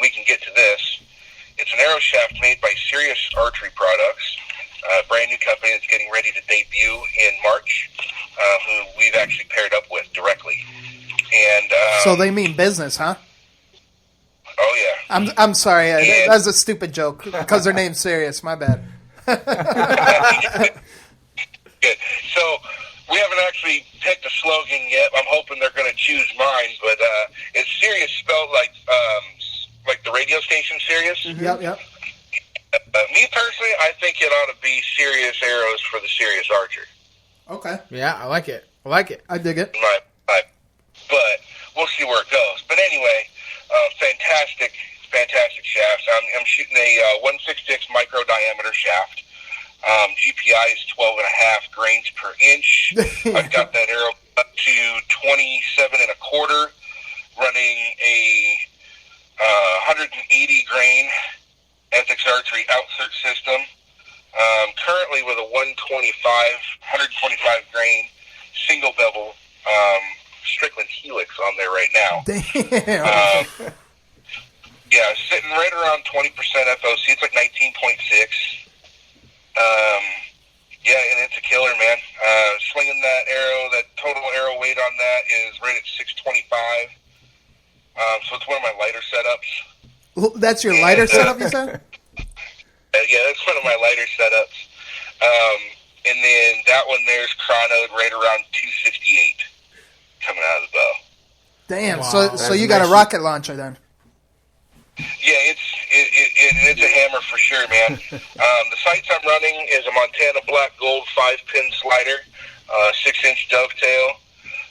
We can get to this. It's an arrow shaft made by Sirius Archery Products, a brand new company that's getting ready to debut in March, who we've actually paired up with directly. And
so they mean business, huh?
Oh yeah.
I'm sorry. That was a stupid joke because their name's Sirius. My bad.
Good. So we haven't actually picked a slogan yet. I'm hoping they're going to choose mine, but it's Sirius spelled like the radio station Sirius.
Mm-hmm. Yep.
Me personally, I think it ought to be Sirius Arrows for the Sirius Archer.
Okay.
Yeah, I like it.
I dig it.
But we'll see where it goes. But anyway, fantastic shafts. I'm shooting a 1/66 micro diameter shaft. GPI is 12.5 grains per inch. I've got that arrow up to 27 1/4, running a 180 grain Ethics Archery outsert system. Currently with a 125 grain single bevel Strickland Helix on there right now.
Damn.
Yeah, sitting right around 20% FOC. It's like 19.6. Yeah, and it's a killer, man. Slinging that arrow, that total arrow weight on that is right at 625. So it's one of my lighter setups.
That's your lighter setup, you said?
Yeah, that's one of my lighter setups. And then that one there's chronoed right around 268 coming out of the bow.
Damn.
Wow.
So you got a rocket launcher then?
Yeah, it's a hammer for sure, man. The sights I'm running is a Montana Black Gold 5-pin slider, 6-inch dovetail.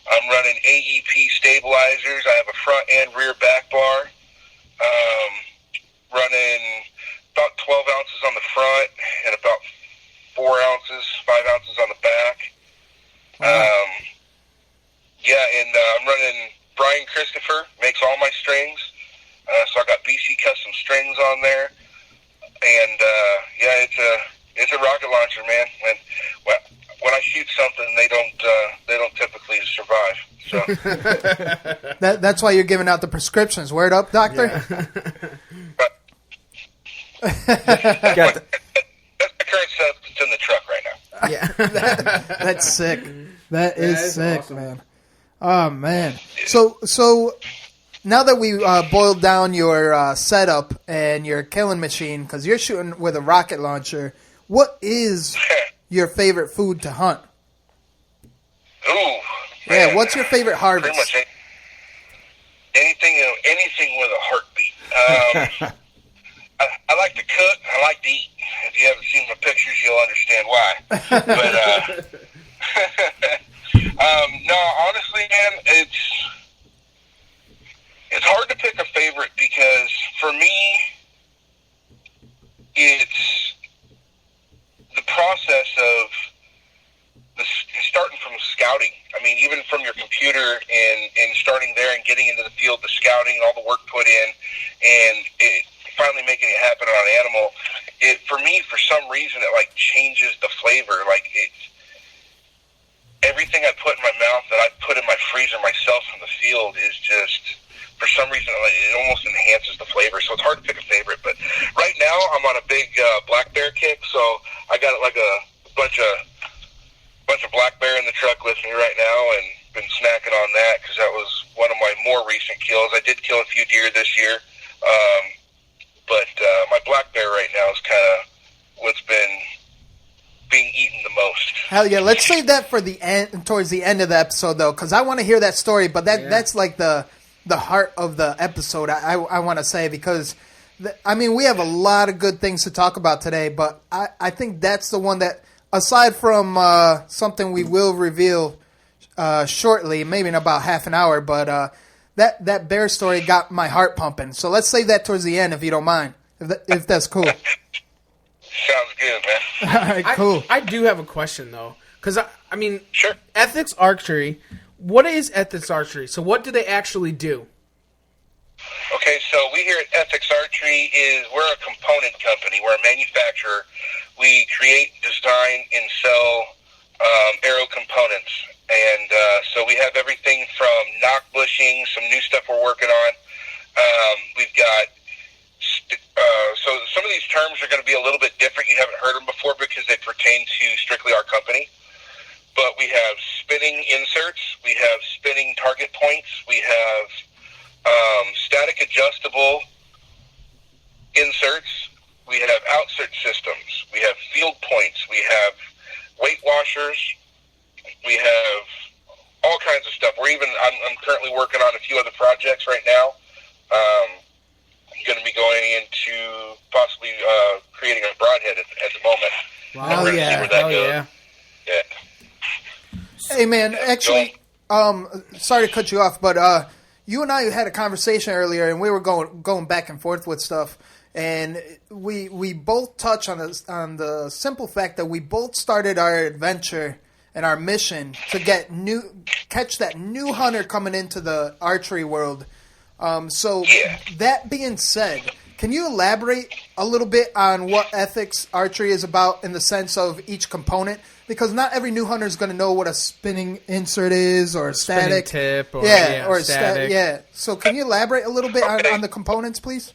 I'm running AEP stabilizers. I have a front and rear back bar. Running about 12 ounces on the front and about 5 ounces on the back. Yeah, and I'm running Brian Christopher, makes all my strings. So I got BC Custom strings on there, and yeah, it's a rocket launcher, man. When I shoot something, they don't typically survive. So
That's why you're giving out the prescriptions. Word up, doctor.
That's the current setup that's in the truck right now.
Yeah, that's sick. That is sick, awesome, man. Oh man. So. Now that we boiled down your setup and your killing machine, because you're shooting with a rocket launcher, what is your favorite food to hunt?
Ooh,
yeah,
man.
what's your favorite harvest?
Pretty much anything with a heartbeat. I like to cook. I like to eat. If you haven't seen my pictures, you'll understand why. But no, honestly, man, it's hard to pick a favorite because for me, it's the process of starting from scouting. I mean, even from your computer and starting there and getting into the field, the scouting, all the work put in, and finally making it happen on an animal. For me, for some reason, it like changes the flavor. Like everything I put in my mouth that I put in my freezer myself from the field is just. For some reason, it almost enhances the flavor, so it's hard to pick a favorite. But right now, I'm on a big black bear kick, so I got like a bunch of black bear in the truck with me right now, and been snacking on that because that was one of my more recent kills. I did kill a few deer this year, but my black bear right now is kind of what's been being eaten the most.
Hell yeah! Let's save that for the end, towards the end of the episode, though, because I want to hear that story. But that's like the the heart of the episode, I want to say, because, we have a lot of good things to talk about today, but I think that's the one that, aside from something we will reveal shortly, maybe in about half an hour, but that bear story got my heart pumping. So let's save that towards the end, if you don't mind, if that's cool.
Sounds good, man.
All right, cool.
I do have a question, though, because,
Sure.
Ethics Archery, what is Ethics Archery? So what do they actually do?
Okay, so we here at Ethics Archery we're a component company. We're a manufacturer. We create, design, and sell arrow components. And so we have everything from knock bushing, some new stuff we're working on. We've got, so some of these terms are going to be a little bit different. You haven't heard them before because they pertain to strictly our company. But we have spinning inserts. We have spinning target points. We have static adjustable inserts. We have outsert systems. We have field points. We have weight washers. We have all kinds of stuff. I'm currently working on a few other projects right now. I'm going to be going into possibly creating a broadhead at the moment.
Wow.
We're gonna see where that goes.
Yeah.
Hey, man, actually, sorry to cut you off, but you and I had a conversation earlier, and we were going back and forth with stuff, and we both touched on the simple fact that we both started our adventure and our mission to catch that new hunter coming into the archery world. That being said, can you elaborate a little bit on what Ethics Archery is about in the sense of each component? Because not every new hunter is going to know what a spinning insert is or a static
tip or
static. So can you elaborate a little bit on the components, please?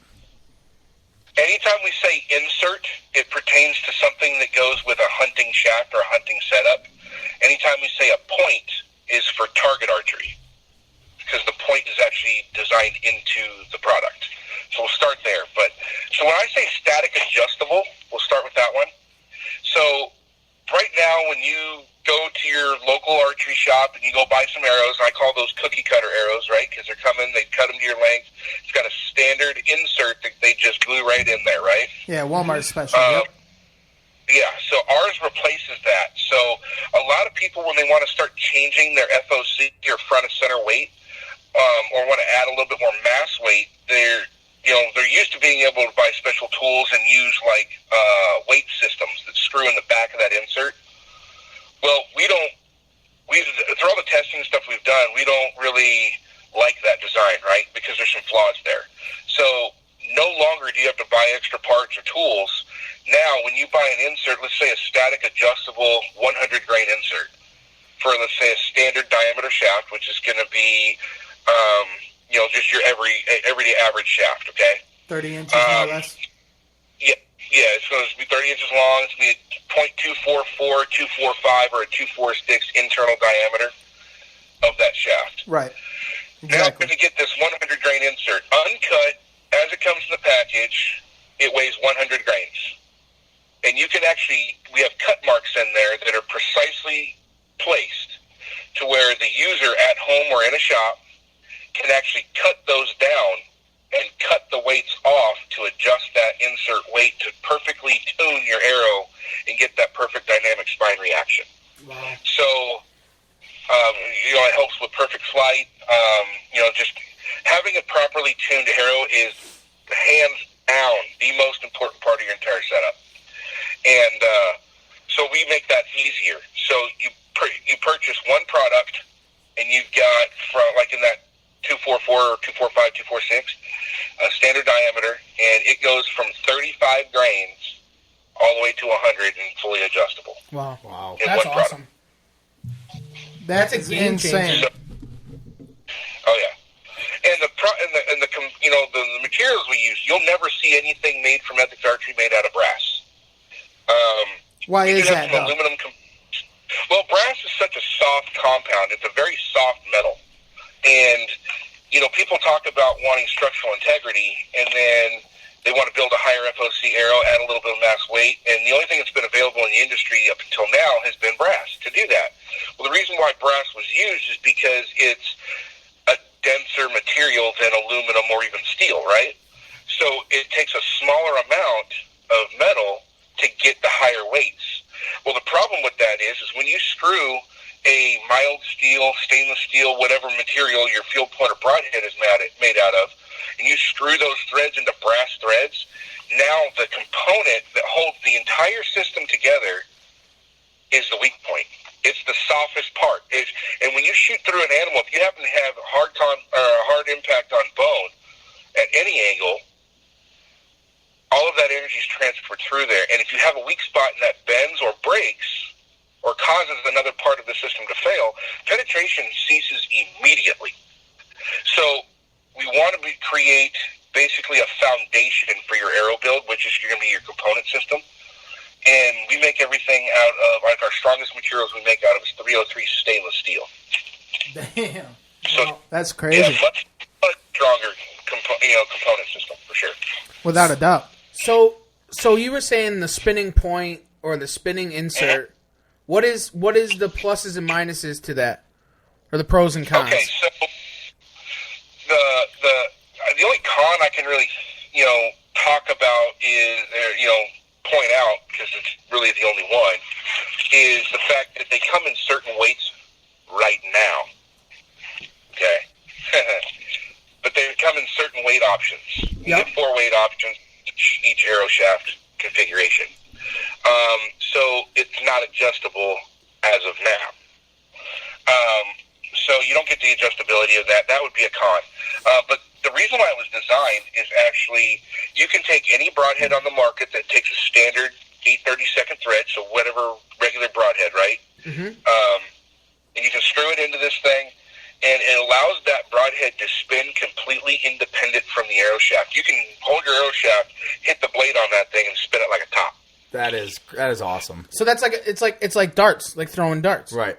Anytime we say insert, it pertains to something that goes with a hunting shaft or a hunting setup. Anytime we say a point is for target archery, because the point is actually designed into the product. So we'll start there. So when I say static adjustable, we'll start with that one. So right now, when you go to your local archery shop and you go buy some arrows, and I call those cookie cutter arrows, right? Because they're coming, they cut them to your length. It's got a standard insert that they just glue right in there, right?
Yeah, Walmart special. Yep.
Yeah, so ours replaces that. So a lot of people, when they want to start changing their FOC, your front and center weight, or want to add a little bit more mass weight, they're used to being able to buy special tools and use weight systems that screw in the back of that insert. Well, through all the testing stuff we've done, we don't really like that design, right? Because there's some flaws there. So no longer do you have to buy extra parts or tools. Now, when you buy an insert, let's say a static adjustable 100 grain insert for, let's say, a standard diameter shaft, which is going to be, just your everyday average shaft, okay?
30 inches more or less?
Yeah, it's going to be 30 inches long. It's going to be a .244, 245, or a 246 internal diameter of that shaft.
Right.
Exactly. Now, when you get this 100 grain insert, uncut, as it comes in the package, it weighs 100 grains. And you can we have cut marks in there that are precisely placed to where the user at home or in a shop can actually cut those down and cut the weights off to adjust that insert weight to perfectly tune your arrow and get that perfect dynamic spine reaction.
Wow.
So, it helps with perfect flight. Just having a properly tuned arrow is hands down the most important part of your entire setup. And so we make that easier. So you purchase one product, and you've got, in that 244, 245, 246, a standard diameter, and it goes from 35 grains all the way to 100 and fully adjustable.
Wow.
In
That's
one
awesome.
Product. That's insane.
So, and the materials we use, you'll never see anything made from Ethics Archery made out of brass.
Why is that, though?
Aluminum well, brass is such a soft compound. It's a very soft metal. And, people talk about wanting structural integrity, and then they want to build a higher FOC arrow, add a little bit of mass weight, and the only thing that's been available in the industry up until now has been brass to do that. Well, the reason why brass was used is because it's a denser material or even steel, right? So it takes a smaller amount of metal to get the higher weights. Well, the problem with that is when you screw a mild steel, stainless steel, whatever material your field point or broadhead is made out of, and you screw those threads into brass threads, now the component that holds the entire system together is the weak point. It's the softest part. And when you shoot through an animal, if you happen to have a hard impact on bone at any angle, all of that energy is transferred through there. And if you have a weak spot and that bends or breaks or causes another part of the system to fail, penetration ceases immediately. So we want to create basically a foundation for your arrow build, which is going to be your component system. And we make everything out of, like, our strongest materials we make out of is 303 stainless steel.
Damn.
So
that's crazy.
Yeah, much stronger component system, for sure.
Without a doubt.
So you were saying the spinning point or the spinning insert. What is the pluses and minuses to that, or the pros and cons?
Okay, so the only con I can really talk about is point out, because it's really the only one, is the fact that they come in certain weights right now. Okay, but they come in certain weight options. You get 4 weight options each arrow shaft configuration. So it's not adjustable as of now. So you don't get the adjustability of that. That would be a con. But the reason why it was designed is actually you can take any broadhead on the market that takes a standard 8/32 thread, so whatever regular broadhead, right? Mm-hmm. And you can screw it into this thing, and it allows that broadhead to spin completely independent from the arrow shaft. You can hold your arrow shaft, hit the blade on that thing, and spin it like a top.
That is awesome.
So that's it's like darts, like throwing darts,
right?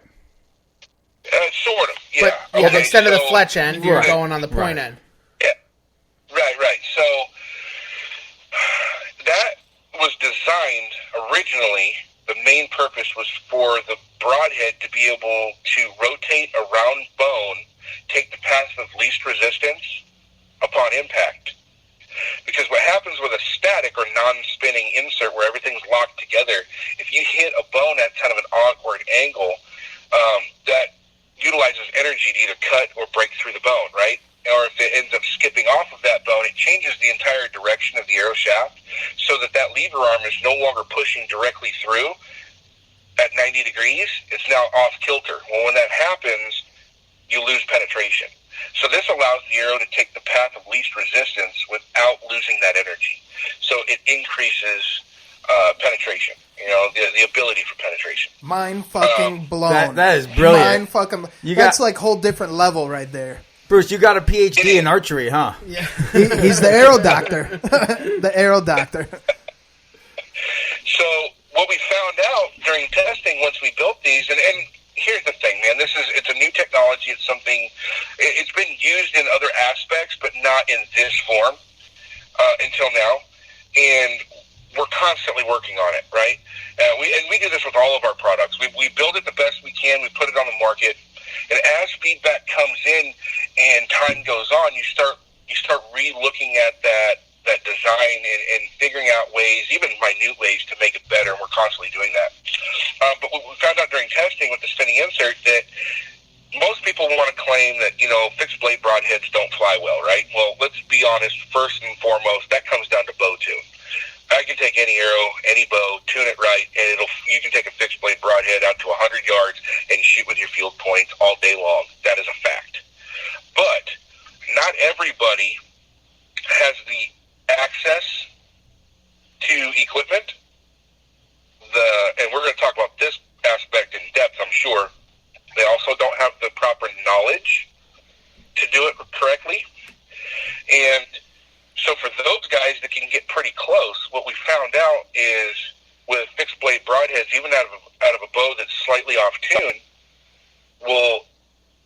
Sort of, yeah.
But instead of the fletch end, you're going on the point end.
Yeah, right. So that was designed originally. The main purpose was for the broadhead to be able to rotate around bone, take the path of least resistance upon impact. Because what happens with a static or non-spinning insert where everything's locked together, if you hit a bone at kind of an awkward angle, that utilizes energy to either cut or break through the bone, right? Or if it ends up skipping off of that bone, it changes the entire direction of the arrow shaft so that lever arm is no longer pushing directly through at 90 degrees. It's now off kilter. Well, when that happens, you lose penetration. So this allows the arrow to take the path of least resistance without losing that energy. So it increases penetration, the ability for penetration.
Mind fucking blown.
That is brilliant.
Mind fucking. That's like whole different level right there.
Bruce, you got a PhD in archery, huh?
Yeah. He's the arrow doctor. The arrow doctor.
So what we found out during testing once we built these, and here's the thing, man, it's a new technology. It's something, it's been used in other aspects, but not in this form until now. And we're constantly working on it, right? We do this with all of our products. We build it the best we can. We put it on the market. And as feedback comes in and time goes on, you start re-looking at that design and figuring out ways, even minute ways, to make it better, and we're constantly doing that. But what we found out during testing with the spinning insert that most people want to claim that, fixed blade broadheads don't fly well, right? Well, let's be honest, first and foremost, that comes down to bow tune. I can take any arrow, any bow, tune it right, and you can take a fixed blade broadhead out to 100 yards and shoot with your field points all day long. That is a fact. But not everybody has the access to equipment. And we're going to talk about this aspect in depth, I'm sure. They also don't have the proper knowledge to do it correctly. And so for those guys that can get pretty close, what we found out is with fixed blade broadheads, even out of a bow that's slightly off tune, will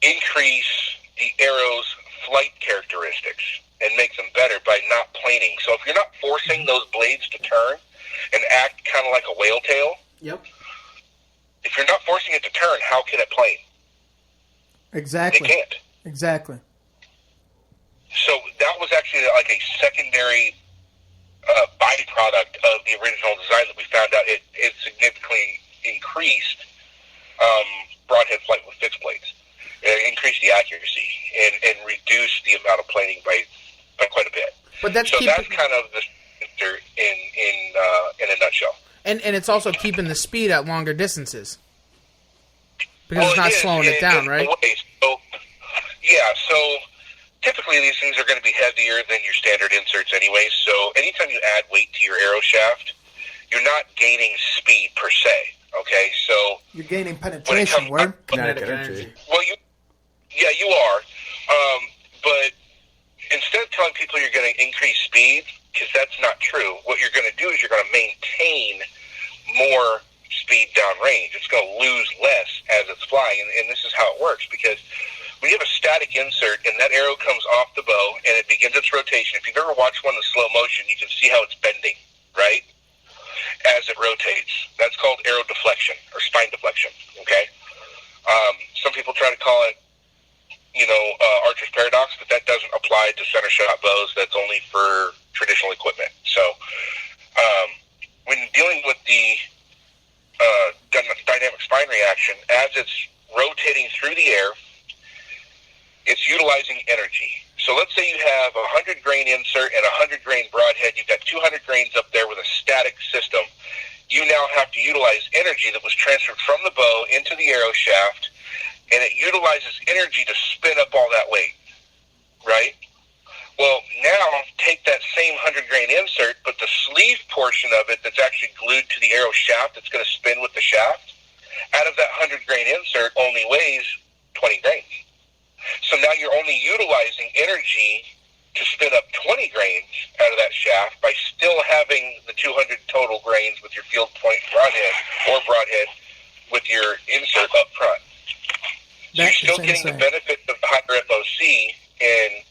increase the arrow's flight characteristics and make them better by not planing. So if you're not forcing those blades to turn and act kind of like a whale tail,
yep.
If you're not forcing it to turn, how can it plane?
Exactly.
They can't.
Exactly.
So that was actually like a secondary byproduct of the original design that we found out it significantly increased broadhead flight with fixed blades. It increased the accuracy and reduced the amount of planing by quite a bit.
But that's
that's kind of the in a nutshell.
And it's also keeping the speed at longer distances because it's not slowing it down, right?
So typically these things are going to be heavier than your standard inserts anyway. So anytime you add weight to your arrow shaft, you're not gaining speed per se. Okay, so
you're gaining penetration, word?
Kinetic energy.
Well, you are. But instead of telling people you're going to increase speed, because that's not true, what you're going to do is you're going to maintain more speed downrange. It's going to lose less as it's flying, and this is how it works, because when you have a static insert and that arrow comes off the bow and it begins its rotation, if you've ever watched one in slow motion, you can see how it's bending, right, as it rotates. That's called arrow deflection or spine deflection, okay? Some people try to call it, Archer's paradox, but that doesn't apply to center shot bows. That's only for traditional equipment. So when dealing with the dynamic spine reaction, as it's rotating through the air, it's utilizing energy. So let's say you have a 100 grain insert and a 100 grain broadhead. You've got 200 grains up there with a static system. You now have to utilize energy that was transferred from the bow into the arrow shaft, and it utilizes energy to spin up all that weight, right? Well, now take that same 100 grain insert, but the sleeve portion of it that's actually glued to the arrow shaft that's going to spin with the shaft, out of that 100 grain insert only weighs 20 grains. So now you're only utilizing energy to spin up 20 grains out of that shaft by still having the 200 total grains with your field point broadhead or broadhead with your insert up front. So you're still getting the benefit of the higher FOC in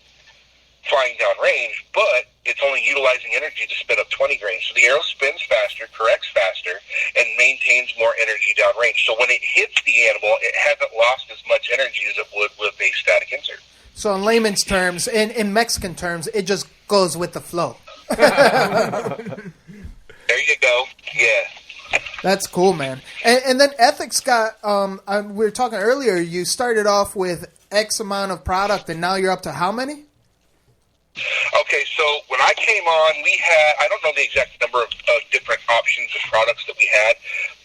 flying downrange, but it's only utilizing energy to spin up 20 grains. So the arrow spins faster, corrects faster, and maintains more energy downrange. So when it hits the animal, it hasn't lost as much energy as it would with a static insert.
So in layman's terms, in Mexican terms, it just goes with the flow.
There you go. Yeah.
That's cool, man. And then Ethics got, we were talking earlier, you started off with X amount of product, and now you're up to how many?
Okay, so when I came on, we had, I don't know the exact number of different options and products that we had,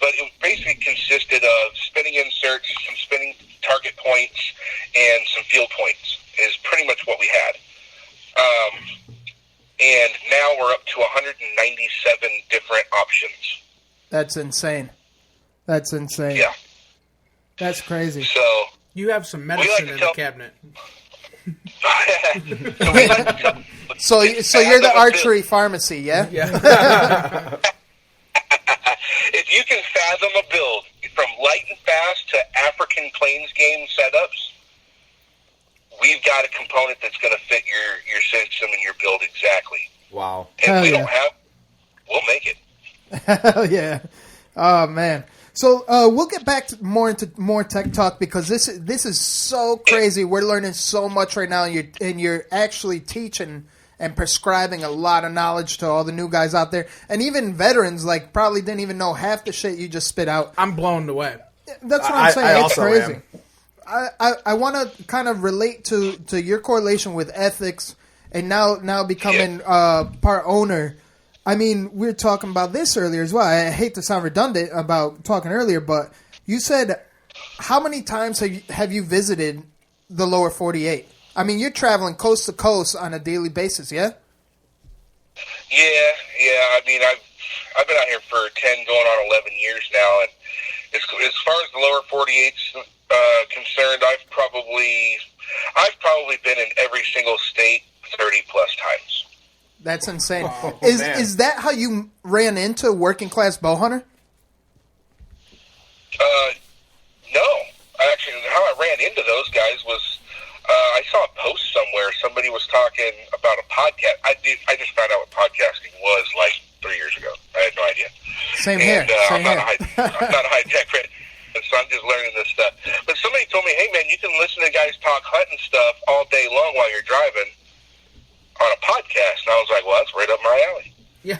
but it basically consisted of spinning inserts, some spinning target points, and some field points is pretty much what we had. And now we're up to 197 different options.
That's insane. That's insane.
Yeah.
That's crazy.
So
you have some medicine in the cabinet.
So you're the Archery pharmacy, yeah?
Yeah.
If you can fathom a build from light and fast to African Plains game setups, we've got a component that's going to fit your system and your build exactly.
Wow.
And if we don't have, we'll make it.
Hell yeah. Oh, man. So we'll get back to more tech talk because this is so crazy. We're learning so much right now, and you're actually teaching and prescribing a lot of knowledge to all the new guys out there, and even veterans like probably didn't even know half the shit you just spit out.
I'm blown away.
That's what I'm saying. It's crazy. I want to kind of relate to your correlation with ethics, and now becoming part owner. I mean, we were talking about this earlier as well. I hate to sound redundant about talking earlier, but you said, how many times have you visited the lower 48? I mean, you're traveling coast to coast on a daily basis, yeah?
Yeah. I mean, I've been out here for 10, going on 11 years now, and as far as the lower 48's concerned, I've probably been in every single state 30 plus times.
That's insane. Is that how you ran into Working Class Bowhunter?
No. Actually, how I ran into those guys was I saw a post somewhere. Somebody was talking about a podcast. I just found out what podcasting was like 3 years ago. I had no idea.
Same here.
I'm not a high-tech fan, so I'm just learning this stuff. But somebody told me, hey, man, you can listen to guys talk hunting stuff all day long while you're driving. And I was like, well, that's right up my alley.
Yeah.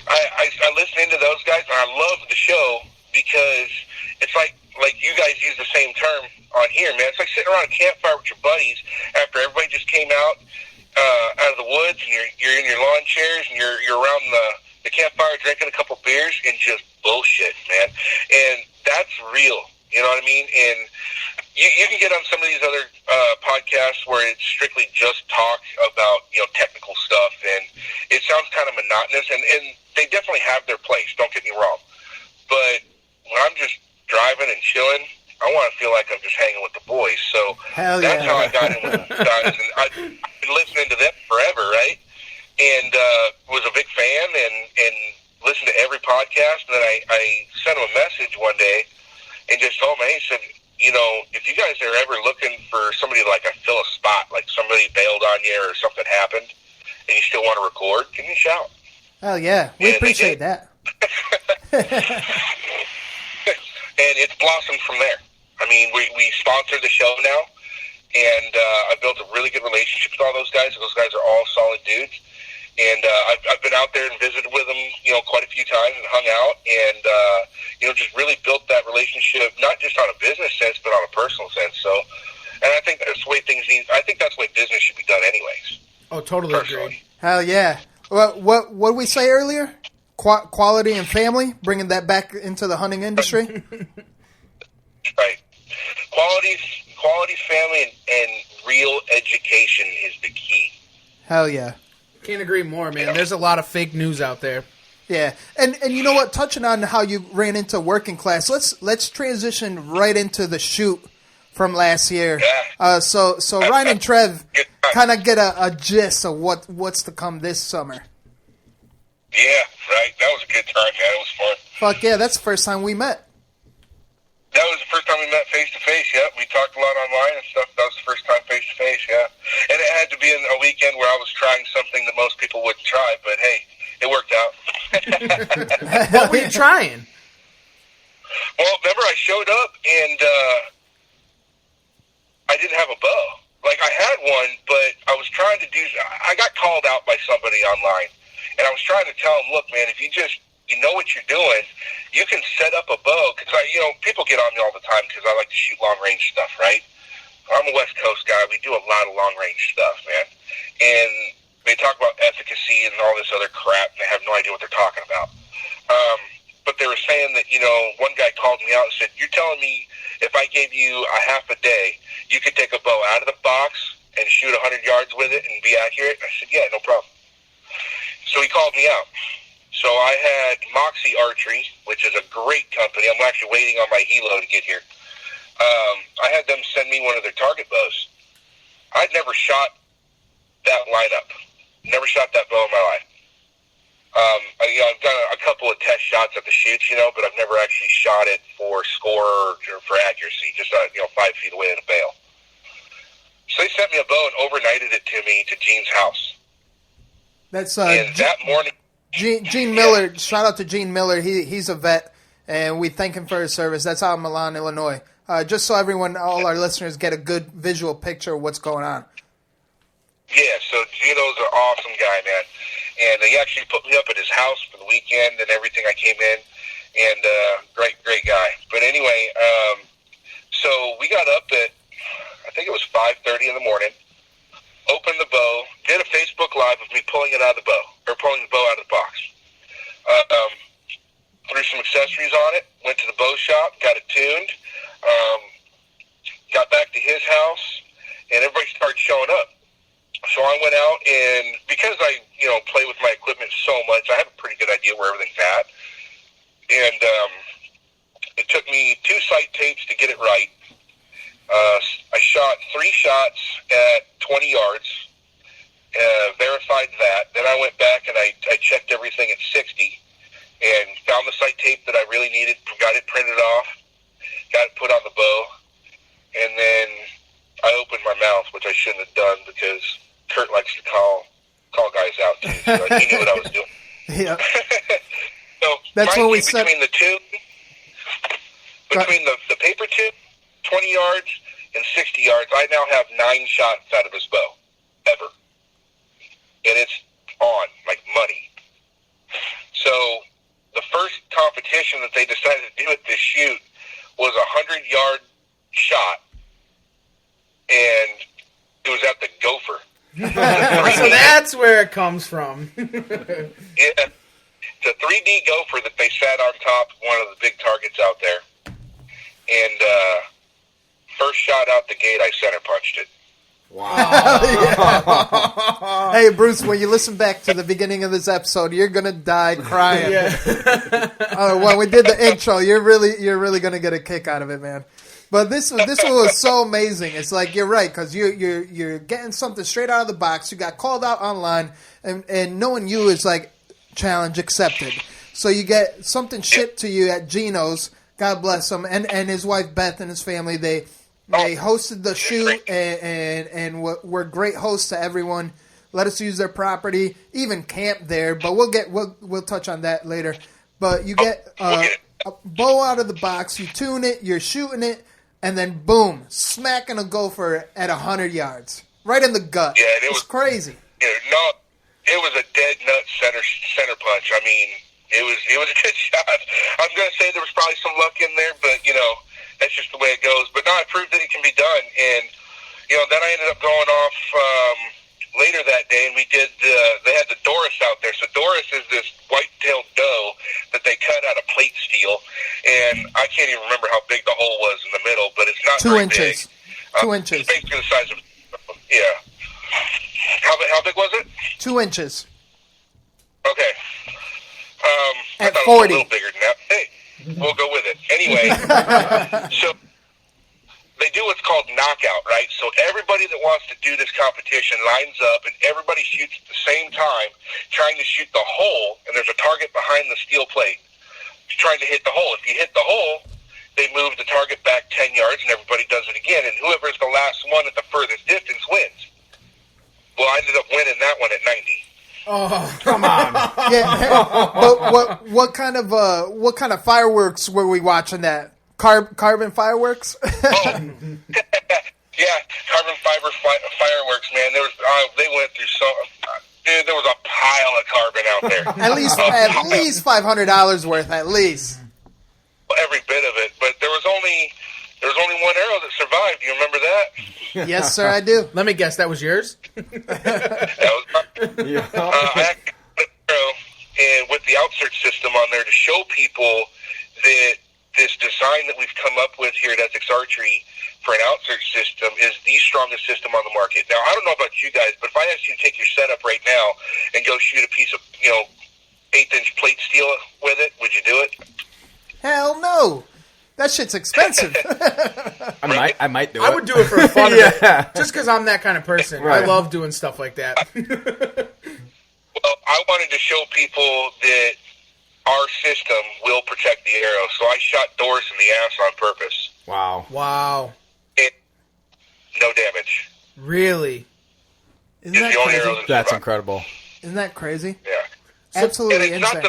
I listen into those guys, and I love the show because it's like you guys use the same term on here, man. It's like sitting around a campfire with your buddies after everybody just came out of the woods, and you're in your lawn chairs, and you're around the campfire drinking a couple beers and just bullshit, man. And that's real. You know what I mean? And you can get on some of these other podcasts where it's strictly just talk about, technical stuff, and it sounds kind of monotonous, and they definitely have their place, don't get me wrong. But when I'm just driving and chilling, I want to feel like I'm just hanging with the boys. So that's how I got in with you guys, and I've been listening to them forever, right? And was a big fan and listened to every podcast, and then I sent him a message one day and just told him, hey, said, if you guys are ever looking for somebody like I fill a spot, like somebody bailed on you or something happened, and you still want to record, give me a shout.
Hell yeah, we appreciate that.
And it's blossomed from there. I mean, we sponsor the show now, and I built a really good relationship with all those guys. Those guys are all solid dudes. And I've been out there and visited with them, quite a few times and hung out and, just really built that relationship, not just on a business sense, but on a personal sense. So, and I think that's the way I think that's the way business should be done anyways.
Oh, totally agree.
Hell yeah. Well, what did we say earlier? Quality and family, bringing that back into the hunting industry?
Right. Quality, family, and real education is the key.
Hell yeah.
Can't agree more, man. There's a lot of fake news out there.
Yeah, and you know what? Touching on how you ran into working class, let's transition right into the shoot from last year. So Ryan and Trev kind of get a gist of what's to come this summer.
Yeah, right. That was a good time, man. It was fun.
Fuck yeah, that's the first time we met.
That was the first time we met face-to-face, yeah. We talked a lot online and stuff. That was the first time face-to-face, yeah. And it had to be in a weekend where I was trying something that most people wouldn't try, but hey, it worked out.
What were you trying?
Well, remember I showed up and I didn't have a bow. Like, I had one, but I was trying to I got called out by somebody online, and I was trying to tell them, look, man, if you know what you're doing, you can set up a bow, because people get on me all the time because I like to shoot long-range stuff, right? I'm a West Coast guy. We do a lot of long-range stuff, man. And they talk about efficacy and all this other crap, and they have no idea what they're talking about. But they were saying that, one guy called me out and said, you're telling me if I gave you a half a day, you could take a bow out of the box and shoot 100 yards with it and be accurate? I said, yeah, no problem. So he called me out. So I had Moxie Archery, which is a great company. I'm actually waiting on my helo to get here. I had them send me one of their target bows. I'd never shot that lineup. Never shot that bow in my life. I've done a couple of test shots at the shoots, but I've never actually shot it for score or for accuracy, just 5 feet away in a bale. So they sent me a bow and overnighted it to me to Gene's house.
That's
and that morning,
Gene Miller. Shout out to Gene Miller. He's a vet, and we thank him for his service. That's out in Milan, Illinois. Just so all our listeners get a good visual picture of what's going on.
Yeah, so Gino's an awesome guy, man. And he actually put me up at his house for the weekend and everything. I came in, and great guy. But anyway, so we got up at, I think it was 5:30 in the morning, opened the bow, did a Facebook Live of me pulling it out of the bow, or pulling the bow out of the box. Threw some accessories on it, went to the bow shop, got it tuned, got back to his house, and everybody started showing up. So I went out, and because I, play with my equipment so much, I have a pretty good idea where everything's at. And it took me 2 sight tapes to get it right. I shot 3 shots at 20 yards, verified that. Then I went back and I checked everything at 60 and found the sight tape that I really needed, got it printed off, got it put on the bow, and then I opened my mouth, which I shouldn't have done because Kurt likes to call guys out too, so he knew what I was doing.
Yeah.
So
that's what we said.
Between the paper tube, 20 yards, and 60 yards, I now have 9 shots out of this bow, ever. and it's on like money. So the first competition that they decided to do at this shoot was a 100-yard shot, and it was at the Gopher.
So that's where it comes from.
Yeah, it's a 3D Gopher that they sat on top of one of the big targets out there. And first shot out the gate, I center punched it.
Wow. Hey, Bruce, when you listen back to the beginning of this episode, you're going to die crying. When we did the intro, you're really going to get a kick out of it, man. But this one was so amazing. It's like, you're right, because you're getting something straight out of the box. You got called out online, and knowing you is like challenge accepted. So you get something shipped to you at Gino's. God bless him, and his wife Beth and his family. They hosted the shoot and were great hosts to everyone. Let us use their property, even camped there. But we'll touch on that later. But you get a bow out of the box. You tune it. You're shooting it. And then, boom, smacking a gopher at 100 yards. Right in the gut.
Yeah, it was
crazy.
It was a dead nut center punch. I mean, it was a good shot. I'm going to say there was probably some luck in there, but, that's just the way it goes. But, no, I proved that it can be done. And, then I ended up going off later that day, and we did they had the Doris out there. So Doris is this white-tailed doe that they cut out of plate steel, and I can't even remember how big the hole was in the middle, but it's not
2
very
inches.
big.
2 inches.
It's basically the size of, yeah. How big was it?
2 inches.
Okay. I
At
thought
40.
it was a little bigger than that. Hey, we'll go with it. Anyway, so they do what's called knockout, right? So everybody that wants to do this competition lines up, and everybody shoots at the same time, trying to shoot the hole, and there's a target behind the steel plate trying to hit the hole. If you hit the hole, they move the target back 10 yards, and everybody does it again, and whoever's the last one at the furthest distance wins. Well, I ended up winning that one at 90.
Oh, come on!
Yeah, but what kind of fireworks were we watching? That carbon fireworks?
Yeah, carbon fiber fireworks, man. They went through dude. There was a pile of carbon out there.
at least $500 worth, at least.
Every bit of it, but there was only one arrow that survived. Do you remember that?
Yes, sir, I do.
Let me guess, that was yours?
That was I actually put an arrow and with the outsert system on there to show people that this design that we've come up with here at Essex Archery for an outsert system is the strongest system on the market. Now, I don't know about you guys, but if I asked you to take your setup right now and go shoot a piece of 1/8-inch plate steel with it, would you do it?
Hell no. That shit's expensive.
I might do it.
I would do it for fun of it, just because I'm that kind of person.
Right.
I love doing stuff like that.
Well, I wanted to show people that our system will protect the arrow, so I shot Doris in the ass on purpose.
Wow.
And no damage.
Really?
Isn't that crazy?
That's incredible.
Isn't that crazy?
Yeah.
Absolutely
and
insane.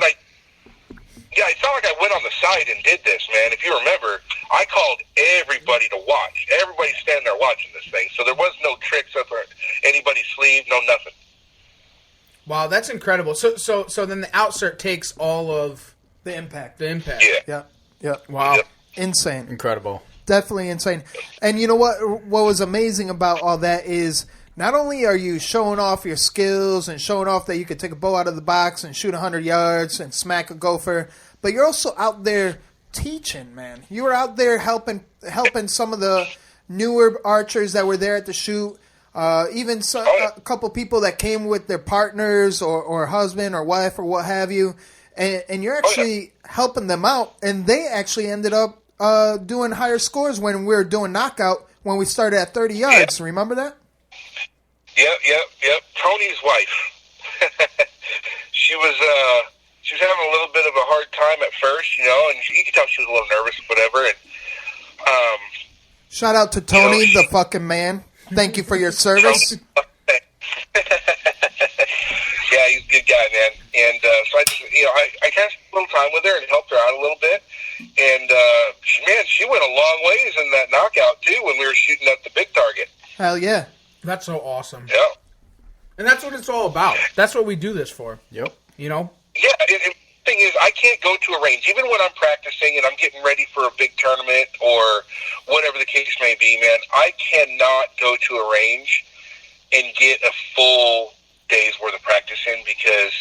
it's not like I went on the side and did this, man. If you remember, I called everybody to watch. Everybody's standing there watching this thing, so there was no tricks up anybody's sleeve, no nothing.
Wow, that's incredible. So then the outsert takes all of
the impact.
Yeah.
Yep.
Wow.
Yep.
Insane.
Incredible. Definitely
insane. And you know what was amazing about all that is not only are you showing off your skills and showing off that you could take a bow out of the box and shoot 100 yards and smack a gopher, but you're also out there teaching, man. You were out there helping some of the newer archers that were there at the shoot, even a couple people that came with their partners or husband or wife or what have you, and you're actually helping them out, and they actually ended up doing higher scores when we were doing knockout when we started at 30 yards. Yeah. Remember that?
Yep. Tony's wife. She was having a little bit of a hard time at first, and you could tell she was a little nervous and whatever. And
shout out to Tony, the fucking man. Thank you for your service.
Yeah, he's a good guy, man. And so I just, I kind of spent a little time with her and helped her out a little bit. And she went a long ways in that knockout too when we were shooting at the big target.
Hell yeah.
That's so awesome.
Yeah.
And that's what it's all about. That's what we do this for.
Yep.
You know?
Yeah, and the thing is, I can't go to a range. Even when I'm practicing and I'm getting ready for a big tournament or whatever the case may be, man, I cannot go to a range and get a full day's worth of practice in because,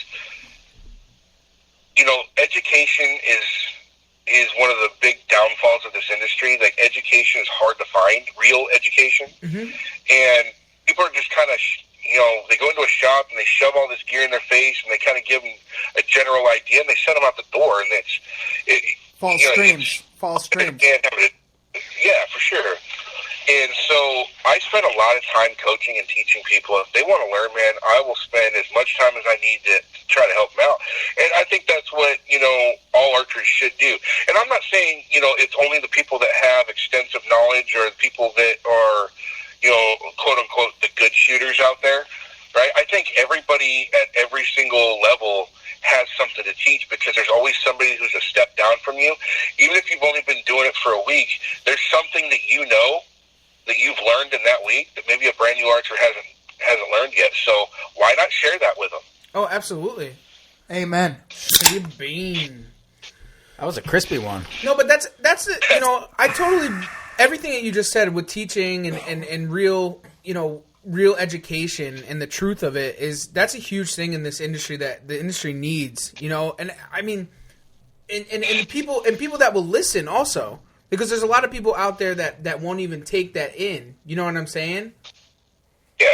you know, education is one of the big downfalls of this industry. Like, education is hard to find, real education. Mm-hmm. And people are just kind of, you know, they go into a shop and they shove all this gear in their face and they kind of give them a general idea and they send them out the door. And
false dreams.
Yeah, for sure. And so I spend a lot of time coaching and teaching people. If they want to learn, man, I will spend as much time as I need to try to help them out. And I think that's what, you know, all archers should do. And I'm not saying, you know, it's only the people that have extensive knowledge or the people that are, you know, quote unquote, the good shooters out there, right? I think everybody at every single level has something to teach because there's always somebody who's a step down from you. Even if you've only been doing it for a week, there's something that you know that you've learned in that week that maybe a brand new archer hasn't learned yet. So why not share that with them?
Oh, absolutely.
Amen.
Bean.
That was a crispy one.
No, but that's you know, I totally everything that you just said with teaching and real, you know, real education and the truth of it that's a huge thing in this industry that the industry needs, you know. And I mean, and people that will listen also. Because there's a lot of people out there that won't even take that in. You know what I'm saying?
Yeah.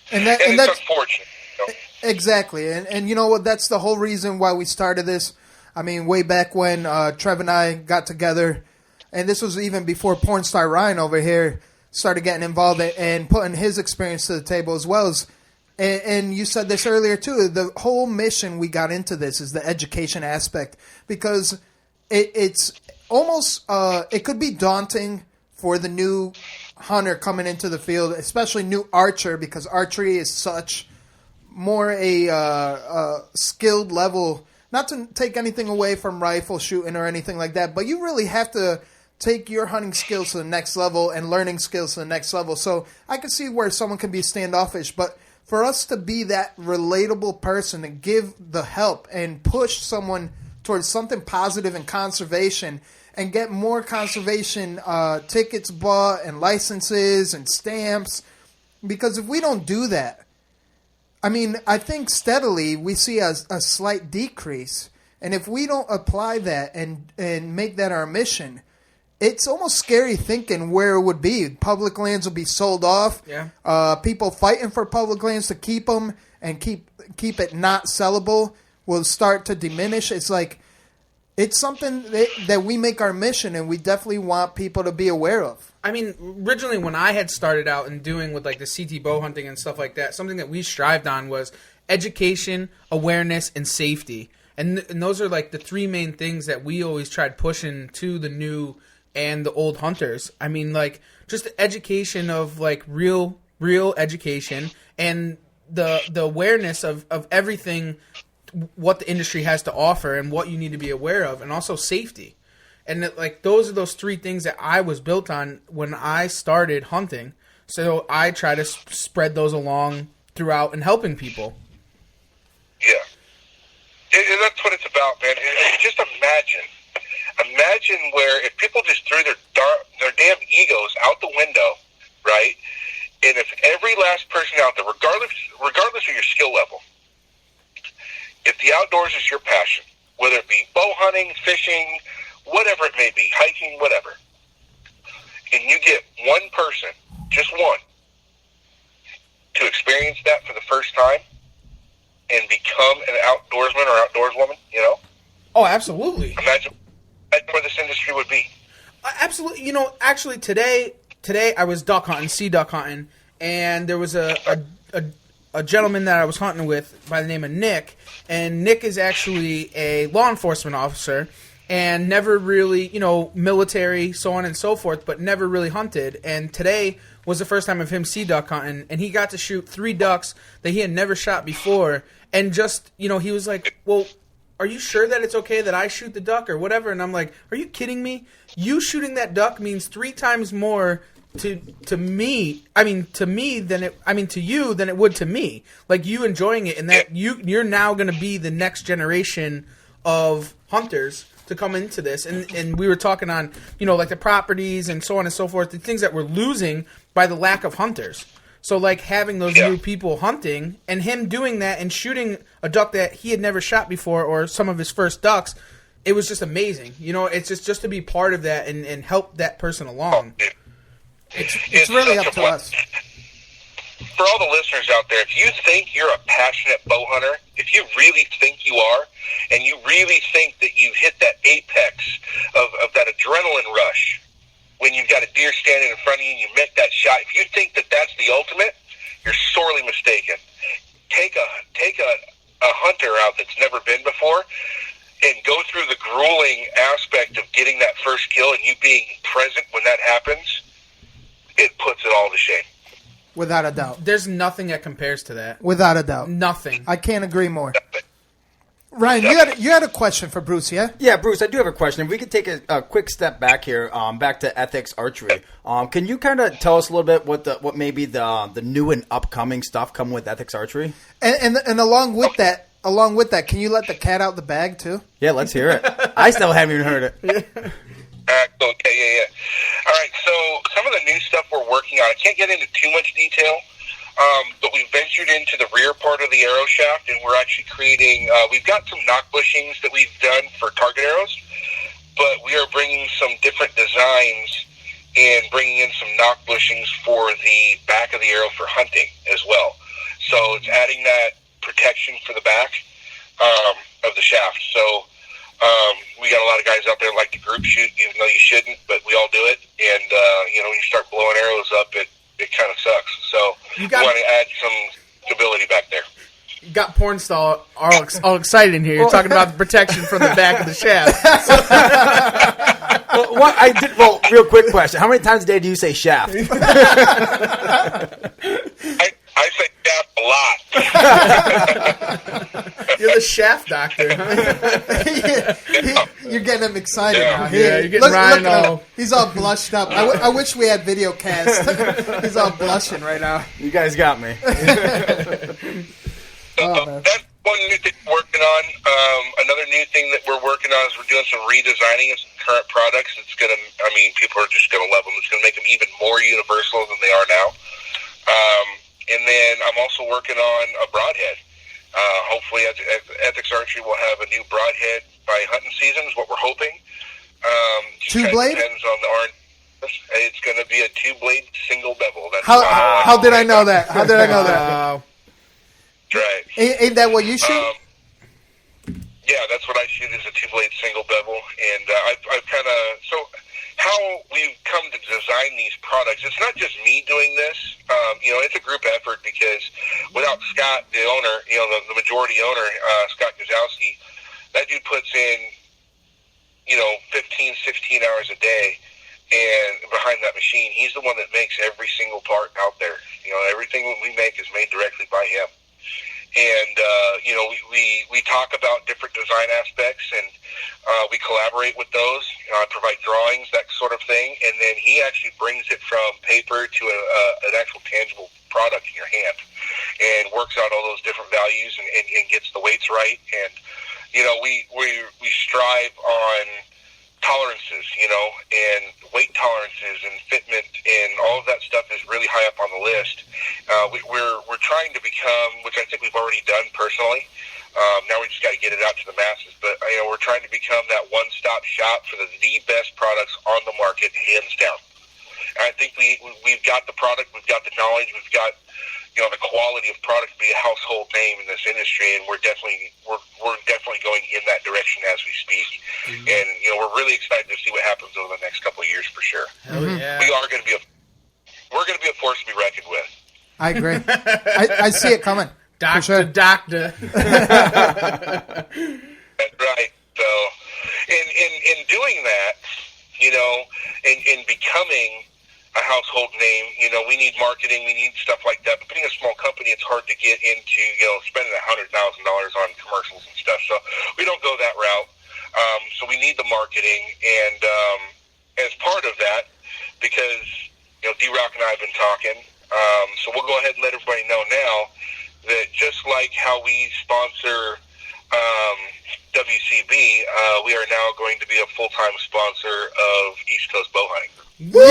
And
that's unfortunate. You know?
Exactly. And you know what? That's the whole reason why we started this. I mean, way back when Trev and I got together, and this was even before PornStar Ryan over here started getting involved and putting his experience to the table as well as, and you said this earlier too, the whole mission we got into this is the education aspect because it's almost it could be daunting for the new hunter coming into the field, especially new archer, because archery is such more a skilled level. Not to take anything away from rifle shooting or anything like that, but you really have to take your hunting skills to the next level and learning skills to the next level. So I can see where someone can be standoffish, but for us to be that relatable person and give the help and push someone towards something positive in conservation and get more conservation tickets bought and licenses and stamps. Because if we don't do that, I mean, I think steadily we see a slight decrease. And if we don't apply that and make that our mission, it's almost scary thinking where it would be. Public lands will be sold off.
Yeah.
People fighting for public lands to keep them and keep it not sellable will start to diminish. It's like, it's something that we make our mission, and we definitely want people to be aware of.
I mean, originally when I had started out and doing with like the CT bow hunting and stuff like that, something that we strived on was education, awareness, and safety. And those are like the three main things that we always tried pushing to the new and the old hunters. I mean, like, just the education of like real education and the awareness of everything, what the industry has to offer and what you need to be aware of, and also safety. And like those are those three things that I was built on when I started hunting. So I try to spread those along throughout and helping people.
Yeah. And that's what it's about, man. And just imagine where if people just threw their damn egos out the window, right? And if every last person out there, regardless of your skill level, if the outdoors is your passion, whether it be bow hunting, fishing, whatever it may be, hiking, whatever, and you get one person, just one, to experience that for the first time and become an outdoorsman or outdoorswoman, you know?
Oh, absolutely.
Imagine where this industry would be.
Absolutely. You know, actually today I was duck hunting, sea duck hunting, and there was a gentleman that I was hunting with by the name of Nick, and Nick is actually a law enforcement officer and never really, you know, military, so on and so forth, but never really hunted. And today was the first time of him sea duck hunting, and he got to shoot 3 ducks that he had never shot before. And just, you know, he was like, well, are you sure that it's okay that I shoot the duck or whatever? And I'm like, are you kidding me? You shooting that duck means 3 times more to me, to you than it would to me. Like you enjoying it, and that you're now going to be the next generation of hunters to come into this. And we were talking on, like the properties and so on and so forth, the things that we're losing by the lack of hunters. So like having those new people hunting and him doing that and shooting a duck that he had never shot before or some of his first ducks, it was just amazing. It's just to be part of that and help that person along.
It's really up to us.
For all the listeners out there, if you think you're a passionate bow hunter, if you really think you are, and you really think that you've hit that apex of that adrenaline rush when you've got a deer standing in front of you and you make that shot, if you think that that's the ultimate, you're sorely mistaken. Take a hunter out that's never been before and go through the grueling aspect of getting that first kill and you being present when that happens. It puts it all to shame.
Without a doubt.
There's nothing that compares to that.
Without a doubt.
Nothing.
I can't agree more. Ryan, you had a question for Bruce, yeah?
Yeah, Bruce, I do have a question. If we could take a quick step back here, back to Ethics Archery. Can you kind of tell us a little bit what maybe the new and upcoming stuff come with Ethics Archery?
And along with that, can you let the cat out the bag too?
Yeah, let's hear it. I still haven't even heard it.
Okay, yeah. All right, so some of the new stuff we're working on, I can't get into too much detail, but we've ventured into the rear part of the arrow shaft, and we're actually creating, we've got some knock bushings that we've done for target arrows, but we are bringing some different designs and bringing in some knock bushings for the back of the arrow for hunting as well. So it's adding that protection for the back of the shaft. So we got a lot of guys out there that like to group shoot, even though you shouldn't, but we all do it. And, when you start blowing arrows up, it kind of sucks. So we want to add some stability back there.
You got PornStar all excited in here. You're talking about the protection from the back of the shaft.
Well, real quick question. How many times a day do you say shaft?
I say shaft a lot.
You're the shaft doctor.
You're getting him excited now.
Yeah, you're getting Ryan all...
He's all blushed up. I wish we had video cast. He's all blushing right now.
You guys got me.
That's one new thing we're working on. Another new thing that we're working on is we're doing some redesigning of some current products. It's going to, people are just going to love them. It's going to make them even more universal than they are now. And then I'm also working on a broadhead. Hopefully, Ethics Archery will have a new broadhead by hunting season, is what we're hoping.
Two-blade?
Depends on the orange. It's going to be a two-blade single bevel. That's
how did I know that? How did I know that?
That's right.
Ain't that what you shoot?
Yeah, that's what I shoot, is a two-blade single bevel. And I've kind of... So how we've come to design these products, it's not just me doing this. It's a group effort, because without Scott, the owner, the majority owner, Scott Gazowski, that dude puts in, 15, 16 hours a day, and behind that machine, he's the one that makes every single part out there. Everything we make is made directly by him. And, we talk about different design aspects, and we collaborate with those. I provide drawings, that sort of thing, and then he actually brings it from paper to an actual tangible product in your hand, and works out all those different values and gets the weights right. And, we strive on tolerances, and weight tolerances and fitment, and all of that stuff is really high up on the list. We're trying to become, which I think we've already done personally. Now we just got to get it out to the masses. But we're trying to become that one-stop shop for the best products on the market, hands down. And I think we've got the product, we've got the knowledge, we've got the quality of product to be a household name in this industry, and we're definitely going in that direction as we speak. Mm-hmm. And we're really excited to see what happens over the next couple of years for sure.
Hell yeah.
We're going to be a force to be reckoned with.
I agree. I see it coming.
Doctor.
That's right. So, in doing that, in becoming a household name, we need marketing, we need stuff like that. But being a small company, it's hard to get into, spending $100,000 on commercials and stuff. So we don't go that route. So we need the marketing, and as part of that, because D-Rock and I have been talking. So we'll go ahead and let everybody know now that just like how we sponsor WCB, we are now going to be a full-time sponsor of East Coast Bowhunting.
Yeah!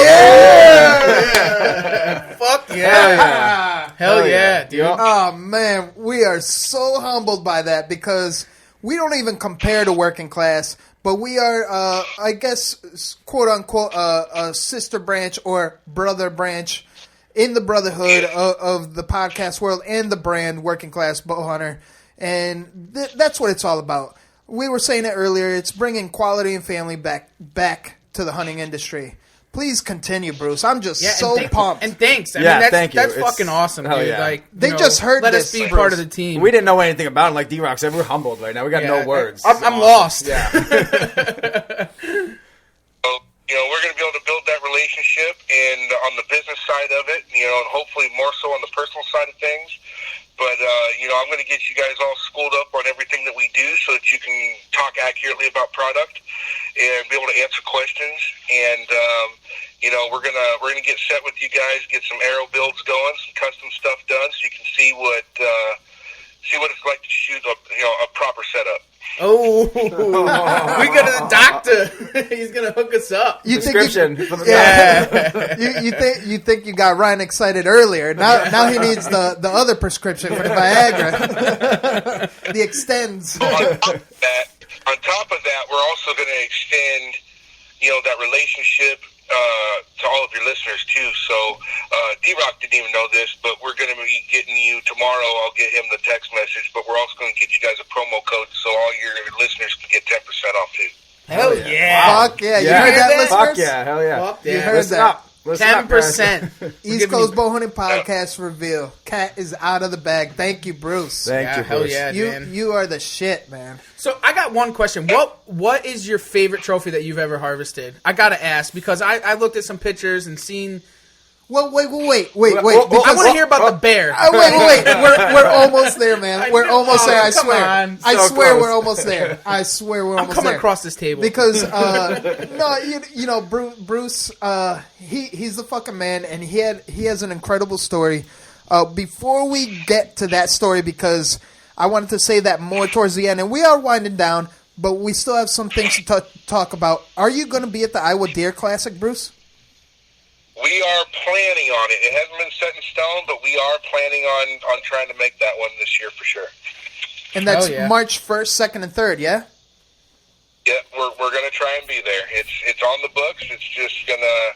Fuck yeah! Hell yeah, dude!
Oh man, we are so humbled by that because we don't even compare to working class, but we are, I guess, quote unquote, a sister branch or brother branch in the brotherhood of the podcast world and the brand Working Class Bowhunter, and that's what it's all about. We were saying it earlier; it's bringing quality and family back to the hunting industry. Please continue, Bruce. I'm just pumped.
And thanks. I mean,
thank you.
That's fucking awesome, dude.
Yeah.
Like,
they just heard
let
this,
us be
Bruce.
part of the team.
We didn't know anything about it. Like D-Rock said, we're humbled right now. We got no words.
I'm lost.
Yeah.
So, we're going to be able to build that relationship and on the business side of it, and hopefully more so on the personal side of things. But, I'm going to get you guys all schooled up on everything that we do so that you can talk accurately about product and be able to answer questions. And, we're gonna get set with you guys, get some arrow builds going, some custom stuff done, so you can see what it's like to shoot a proper setup.
Oh, we go to the doctor. He's gonna hook us up.
You
Prescription.
think you think you got Ryan excited earlier? Now he needs the other prescription for the Viagra. The extends.
On top of that, we're also going to extend, that relationship to all of your listeners too. So D-Rock didn't even know this, but we're going to be getting you tomorrow. I'll get him the text message, but we're also going to get you guys a promo code so all your listeners can get 10% off too.
Hell yeah!
Fuck yeah! You heard that, listeners?
Fuck yeah! Hell yeah!
Fuck yeah.
You heard
Listen
that?
up. Listen up, guys.
10%.
East Coast Bowhunting Podcast reveal. Cat is out of the bag. Thank you, Bruce.
Thank you,
hell
Bruce.
yeah, man.
You are the shit, man.
So I got one question. What is your favorite trophy that you've ever harvested? I gotta ask because I looked at some pictures and seen.
Well, wait.
I want to hear about the bear.
Wait. We're almost there, man. We're almost there. I
come
swear.
on.
I
So
swear
close.
we're almost there. I swear we're
I'm
almost
coming
there.
across this table
Because Bruce, he's the fucking man, and he has an incredible story. Before we get to that story, because I wanted to say that more towards the end, and we are winding down, but we still have some things to talk about. Are you going to be at the Iowa Deer Classic, Bruce?
We are planning on it. It hasn't been set in stone, but we are planning on trying to make that one this year for sure.
And that's
Hell yeah.
March 1st, 2nd, and 3rd, yeah?
Yeah, we're going to try and be there. It's on the books. It's just going to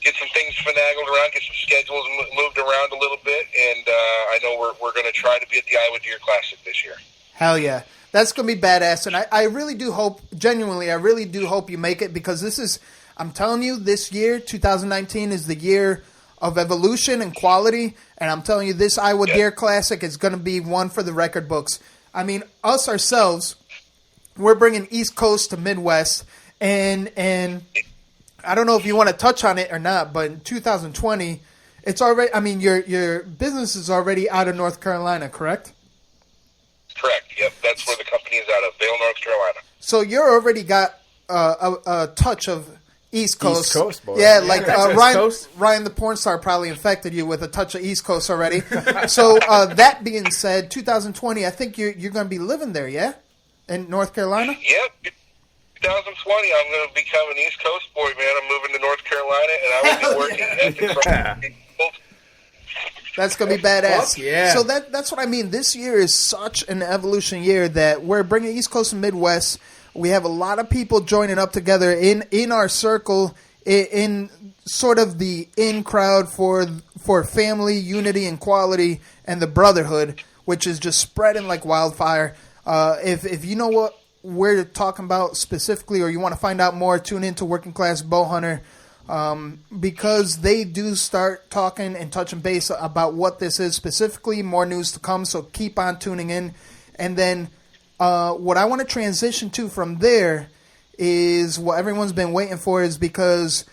get some things finagled around, get some schedules moved around a little bit, and I know we're going to try to be at the Iowa Deer Classic this year.
Hell yeah. That's going to be badass. And I really do hope, genuinely, I really do hope you make it, because this is, I'm telling you, this year, 2019, is the year of evolution and quality. And I'm telling you, this Iowa Deer Classic is going to be one for the record books. I mean, us ourselves, we're bringing East Coast to Midwest. And I don't know if you want to touch on it or not, but in 2020, it's already, I mean, your business is already out of North Carolina, correct?
Correct. Yep, that's where the company is out of, Vail, North Carolina.
So you're already got a touch of East Coast.
East Coast, boy.
Yeah, like
Coast.
Ryan the pornstar probably infected you with a touch of East Coast already. So that being said, 2020, I think you're going to be living there, yeah? In North Carolina?
Yep. 2020, I'm going to become an East Coast boy, man. I'm moving to North Carolina, and I will be working at the
That's going to be badass.
Fuck yeah.
So that's what I mean. This year is such an evolution year that we're bringing East Coast and Midwest. We have a lot of people joining up together in our circle, in sort of the in crowd for family, unity, and quality, and the brotherhood, which is just spreading like wildfire. If you know what we're talking about specifically, or you want to find out more, tune into Working Class Bowhunter, because they do start talking and touching base about what this is specifically. More news to come, so keep on tuning in. And then what I want to transition to from there is what everyone's been waiting for, is because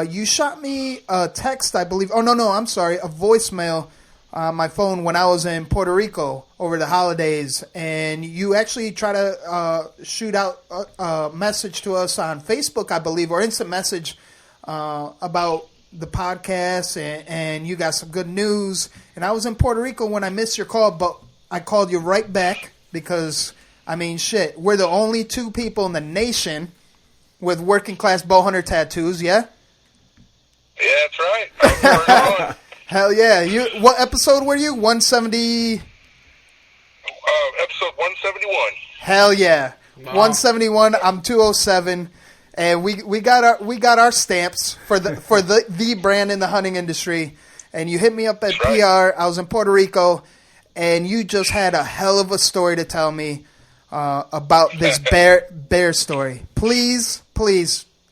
you shot me a text, I believe. Oh, no, I'm sorry, a voicemail on my phone when I was in Puerto Rico over the holidays, and you actually try to shoot out a message to us on Facebook, I believe, or instant message about the podcast, and you got some good news. And I was in Puerto Rico when I missed your call, but I called you right back because, I mean, shit, we're the only two people in the nation with working class bowhunter tattoos, yeah?
Yeah, that's right.
Hell yeah. What episode were you? 170?
Episode 171.
Hell yeah.
Wow.
171, I'm 207. And we got our stamps for the brand in the hunting industry. And you hit me up at
That's
PR.
right.
I was in Puerto Rico, and you just had a hell of a story to tell me about this bear story. Please,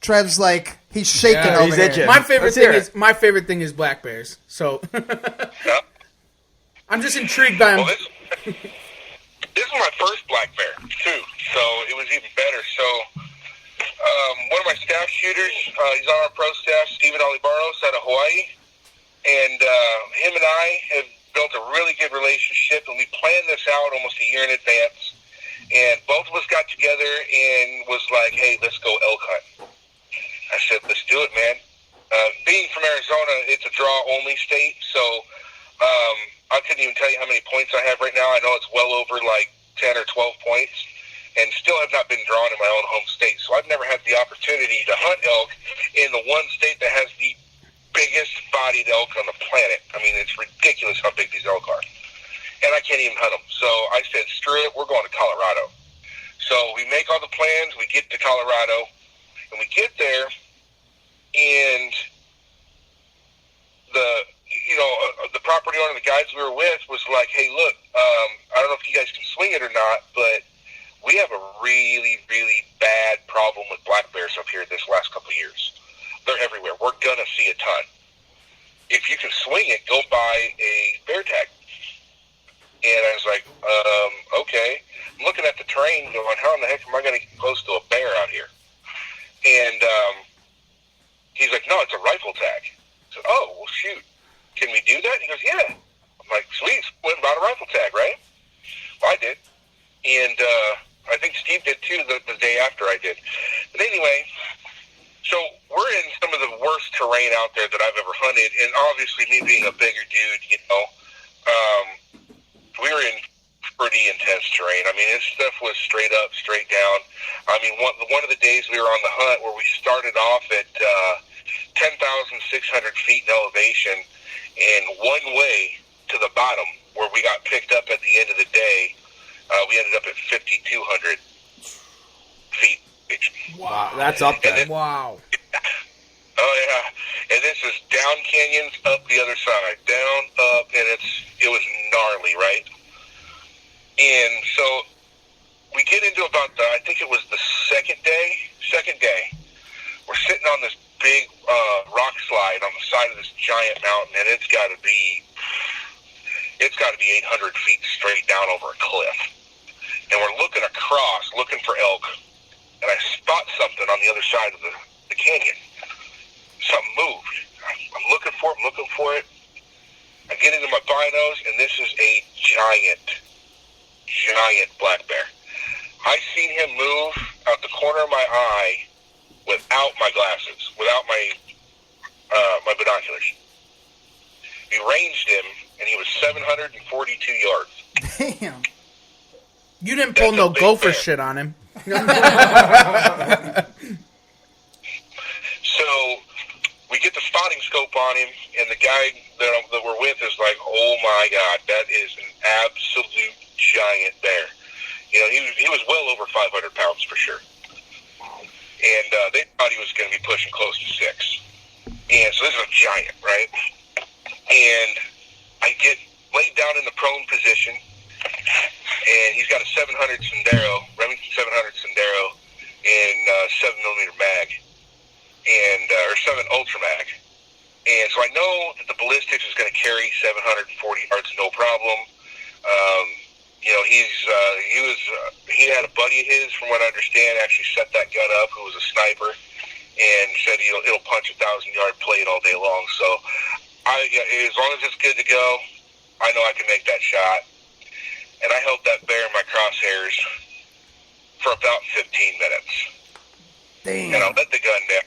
Trev's like he's shaking over
he's
here.
itching.
My favorite
Let's hear
my
it.
favorit thing is black bears. So
Yeah.
I'm just intrigued by
Well,
them.
this is my first black bear, too, so it was even better. So one of my staff shooters, he's on our pro staff, Steven Olivaros out of Hawaii, and him and I have built a really good relationship, and we planned this out almost a year in advance, and both of us got together and was like, hey, let's go elk hunt. I said, let's do it, man. Being from Arizona, it's a draw-only state, so I couldn't even tell you how many points I have right now. I know it's well over like 10 or 12 points, and still have not been drawn in my own home state. So I've never had the opportunity to hunt elk in the one state that has the biggest bodied elk on the planet. I mean, it's ridiculous how big these elk are. And I can't even hunt them. So I said, screw it, we're going to Colorado. So we make all the plans, we get to Colorado, and we get there, and the property owner, the guys we were with, was like, hey, look, I don't know if you guys can swing it or not, but we have a really, really bad problem with black bears up here this last couple of years. They're everywhere. We're going to see a ton. If you can swing it, go buy a bear tag. And I was like, okay. I'm looking at the terrain going, how in the heck am I going to get close to a bear out here? And he's like, no, it's a rifle tag. I said, oh, well, shoot. Can we do that? He goes, yeah. I'm like, sweet. Went and bought a rifle tag, right? Well, I did. And I think Steve did, too, the day after I did. But anyway, so we're in some of the worst terrain out there that I've ever hunted. And obviously, me being a bigger dude, we were in pretty intense terrain. I mean, this stuff was straight up, straight down. I mean, one of the days we were on the hunt where we started off at 10,600 feet in elevation, and one way to the bottom where we got picked up at the end of the day, we ended up at 5,200 feet.
Wow, that's up there.
Wow.
Oh yeah, and this is down canyons, up the other side, down, up, and it was gnarly, right? And so we get into about I think it was the second day. We're sitting on this big rock slide on the side of this giant mountain, and it's got to be 800 feet straight down over a cliff. And we're looking across, looking for elk, and I spot something on the other side of the canyon. Something moved. I'm looking for it. I get into my binos, and this is a giant black bear. I seen him move out the corner of my eye without my glasses, without my binoculars. We ranged him, and he was 742 yards.
Damn.
You didn't pull no gopher
bear.
shit on him.
So we get the spotting scope on him, and the guy that we're with is like, oh my God, that is an absolute giant bear. You know, he was well over 500 pounds for sure. And they thought he was going to be pushing close to 6. And so this is a giant, right? And I get laid down in the prone position, and he's got a 700 Sendero, Remington 700 Sendero, in 7mm mag, and or 7 Ultra mag. And so I know that the ballistics is going to carry 740 yards, no problem. You know, he had a buddy of his, from what I understand, actually set that gun up, who was a sniper, and said it'll punch 1,000-yard plate all day long. So as long as it's good to go, I know I can make that shot. And I held that bear in my crosshairs for about 15 minutes.
Damn.
And I let the gun down.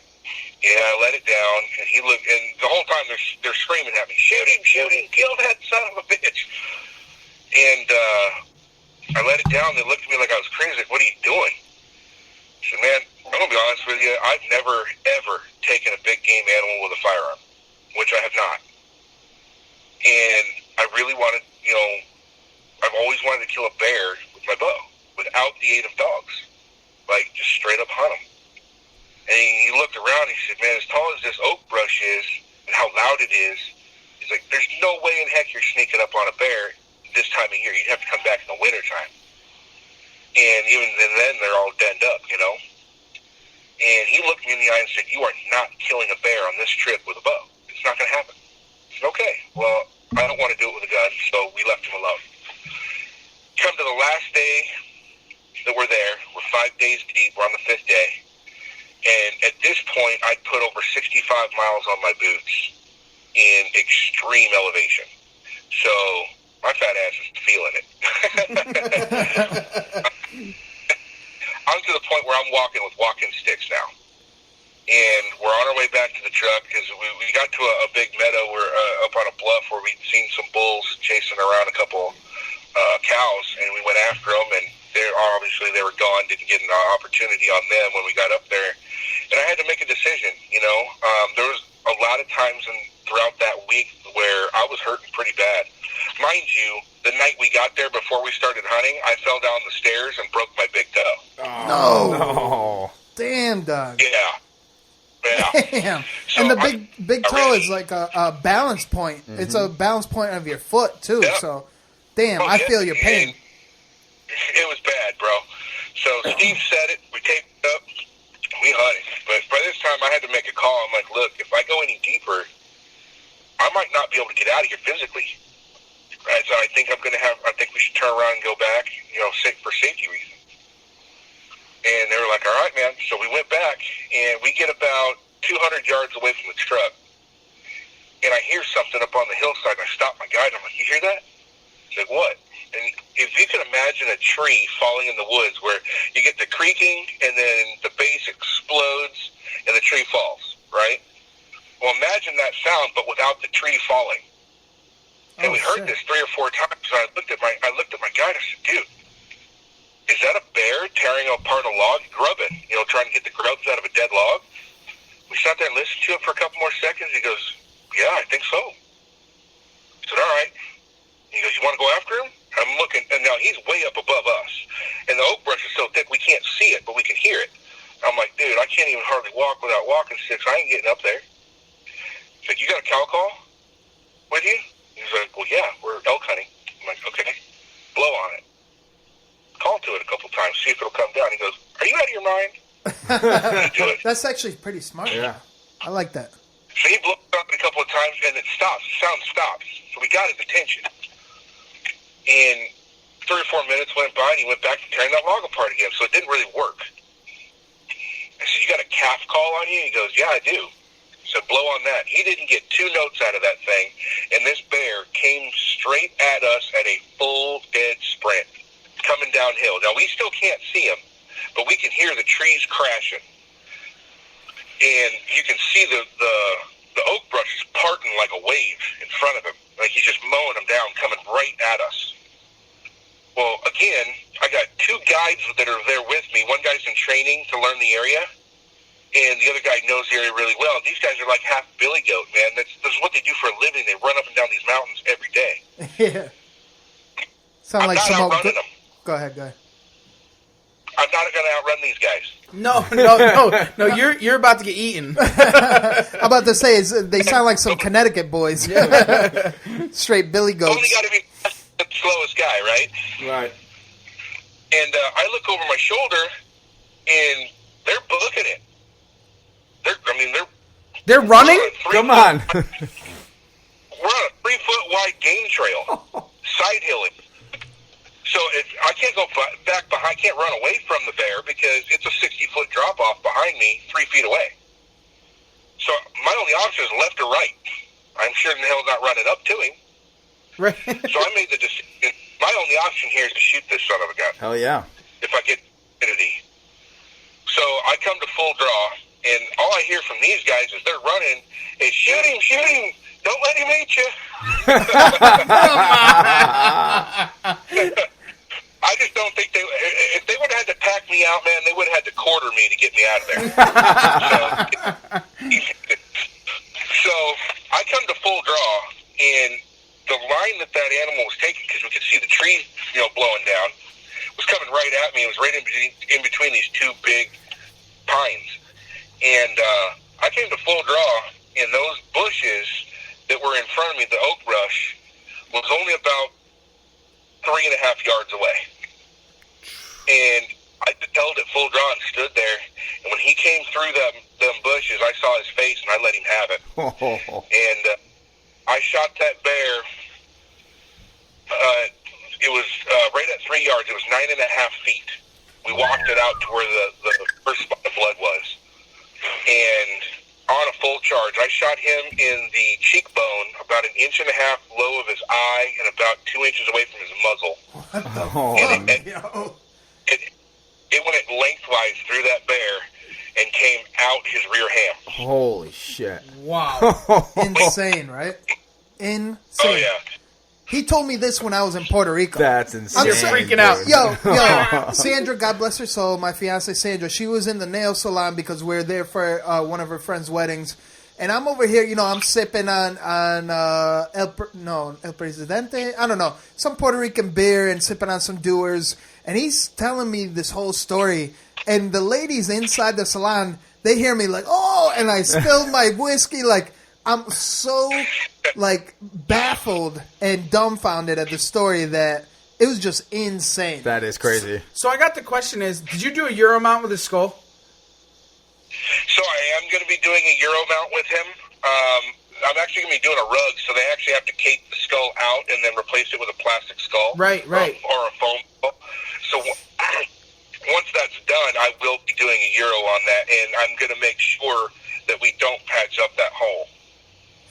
Yeah, I let it down, and he looked, and the whole time they're screaming at me, shoot him, kill that son of a bitch. And I let it down. They looked at me like I was crazy. Like, what are you doing? I said, man, I'm going to be honest with you. I've never, ever taken a big game animal with a firearm, which I have not. And I really wanted, I've always wanted to kill a bear with my bow without the aid of dogs, like just straight up hunt them. And he looked around and he said, man, as tall as this oak brush is and how loud it is, he's like, there's no way in heck you're sneaking up on a bear this time of year. You'd have to come back in the wintertime. And even then, they're all denned up, And he looked me in the eye and said, you are not killing a bear on this trip with a bow. It's not going to happen. I said, okay, well, I don't want to do it with a gun, so we left him alone. Come to the last day that we're there. We're 5 days deep. We're on the 5th day. And at this point, I'd put over 65 miles on my boots in extreme elevation. So my fat ass is feeling it. I'm to the point where I'm walking with walking sticks now. And we're on our way back to the truck because we got to a big meadow where up on a bluff where we'd seen some bulls chasing around a couple cows, and we went after them, and they were gone, didn't get an opportunity on them when we got up there. And I had to make a decision, There was a lot of times throughout that week where I was hurting pretty bad. Mind you, the night we got there before we started hunting, I fell down the stairs and broke my big toe.
Oh, no. Damn, Doug.
Yeah.
Damn.
So
and the big toe is like a balance point. Mm-hmm. It's a balance point of your foot, too. Yeah. So, damn, I feel your pain.
It was bad, bro. So Steve said it. We taped it up. We hunted. But by this time, I had to make a call. I'm like, look, if I go any deeper, I might not be able to get out of here physically. Right? So I think we should turn around and go back, for safety reasons. And they were like, all right, man. So we went back, and we get about 200 yards away from the truck. And I hear something up on the hillside, and I stop my guide. I'm like, you hear that? He's like, what? And if you can imagine a tree falling in the woods where you get the creaking and then the base explodes and the tree falls, right? Well, imagine that sound, but without the tree falling. And we heard this 3 or 4 times. And I looked at my guide. I said, dude, is that a bear tearing apart a log, grubbing, trying to get the grubs out of a dead log? We sat there and listened to it for a couple more seconds. He goes, yeah, I think so. I said, all right. He goes, you want to go after him? I'm looking, and now he's way up above us. And the oak brush is so thick we can't see it, but we can hear it. I'm like, dude, I can't even hardly walk without walking sticks. I ain't getting up there. He's like, you got a cow call with you? He's like, well, yeah, we're elk hunting. I'm like, okay, blow on it. Call to it a couple times, see if it'll come down. He goes, are you out of your mind? Do it.
That's actually pretty smart. Yeah. I like that.
So he blew up a couple of times, and it stops. The sound stops. So we got his attention. And 3 or 4 minutes went by, and he went back to tearing that log apart again. So it didn't really work. I said, you got a calf call on you? He goes, yeah, I do. I said, blow on that. He didn't get 2 notes out of that thing, and this bear came straight at us at a full dead sprint, coming downhill. Now, we still can't see him, but we can hear the trees crashing. And you can see the oak brush is parting like a wave in front of him. Like he's just mowing them down, coming right at us. Well, again, I got 2 guides that are there with me. One guy's in training to learn the area, and the other guy knows the area really well. These guys are like half billy goat, man. That's what they do for a living. They run up and down these mountains every day.
Yeah. Sound like some
outrunning them.
Go ahead.
I'm not going to outrun these guys.
No. You're about to get eaten.
I'm about to say they sound like some Connecticut boys. Straight billy goats.
Only got to be the slowest guy, right?
Right.
And I look over my shoulder, and they're booking it.
They're running?
Come on.
We're on a 3-foot wide game trail, side hilling. So I can't go back behind. I can't run away from the bear because it's a 60-foot drop off behind me, 3 feet away. So my only option is left or right. I'm sure in the hell's not running up to him.
Right.
So I made the decision. My only option here is to shoot this son of a gun.
Hell yeah.
If I get opportunity. So I come to full draw, And all I hear from these guys as they're running is, shoot him, don't let him eat you. I just don't think if they would have had to pack me out, man, they would have had to quarter me to get me out of there. So I come to full draw, and the line that animal was taking, because we could see the tree, blowing down, was coming right at me. It was right in between these two big pines. And I came to full draw, and those bushes that were in front of me, the oak brush, was only about 3.5 yards away. And I held at full draw and stood there. And when he came through them bushes, I saw his face, and I let him have it. And I shot that bear. It was right at 3 yards. It was 9.5 feet. We walked it out to where the first spot of blood was. And on a full charge, I shot him in the cheekbone, about 1.5 inches low of his eye and about 2 inches away from his muzzle. It went lengthwise through that bear and came out his rear ham.
Holy shit.
Wow.
Insane, right? Insane.
Oh, yeah.
He told me this when I was in Puerto Rico.
That's insane.
I'm just freaking out.
Yo, Sandra, God bless her soul, my fiance Sandra, she was in the nail salon because we were there for one of her friends' weddings. And I'm over here, I'm sipping on El Presidente, I don't know, some Puerto Rican beer and sipping on some Dewar's. And he's telling me this whole story. And the ladies inside the salon, they hear me like, oh, and I spilled my whiskey. Like, I'm so, baffled and dumbfounded at the story that it was just insane.
That is crazy.
So I got the question is, did you do a Euro mount with his skull?
So I am going to be doing a Euro mount with him. I'm actually going to be doing a rug, so they actually have to cape the skull out and then replace it with a plastic skull.
Right.
Or a foam skull. So once that's done, I will be doing a Euro on that, and I'm going to make sure that we don't patch up that hole.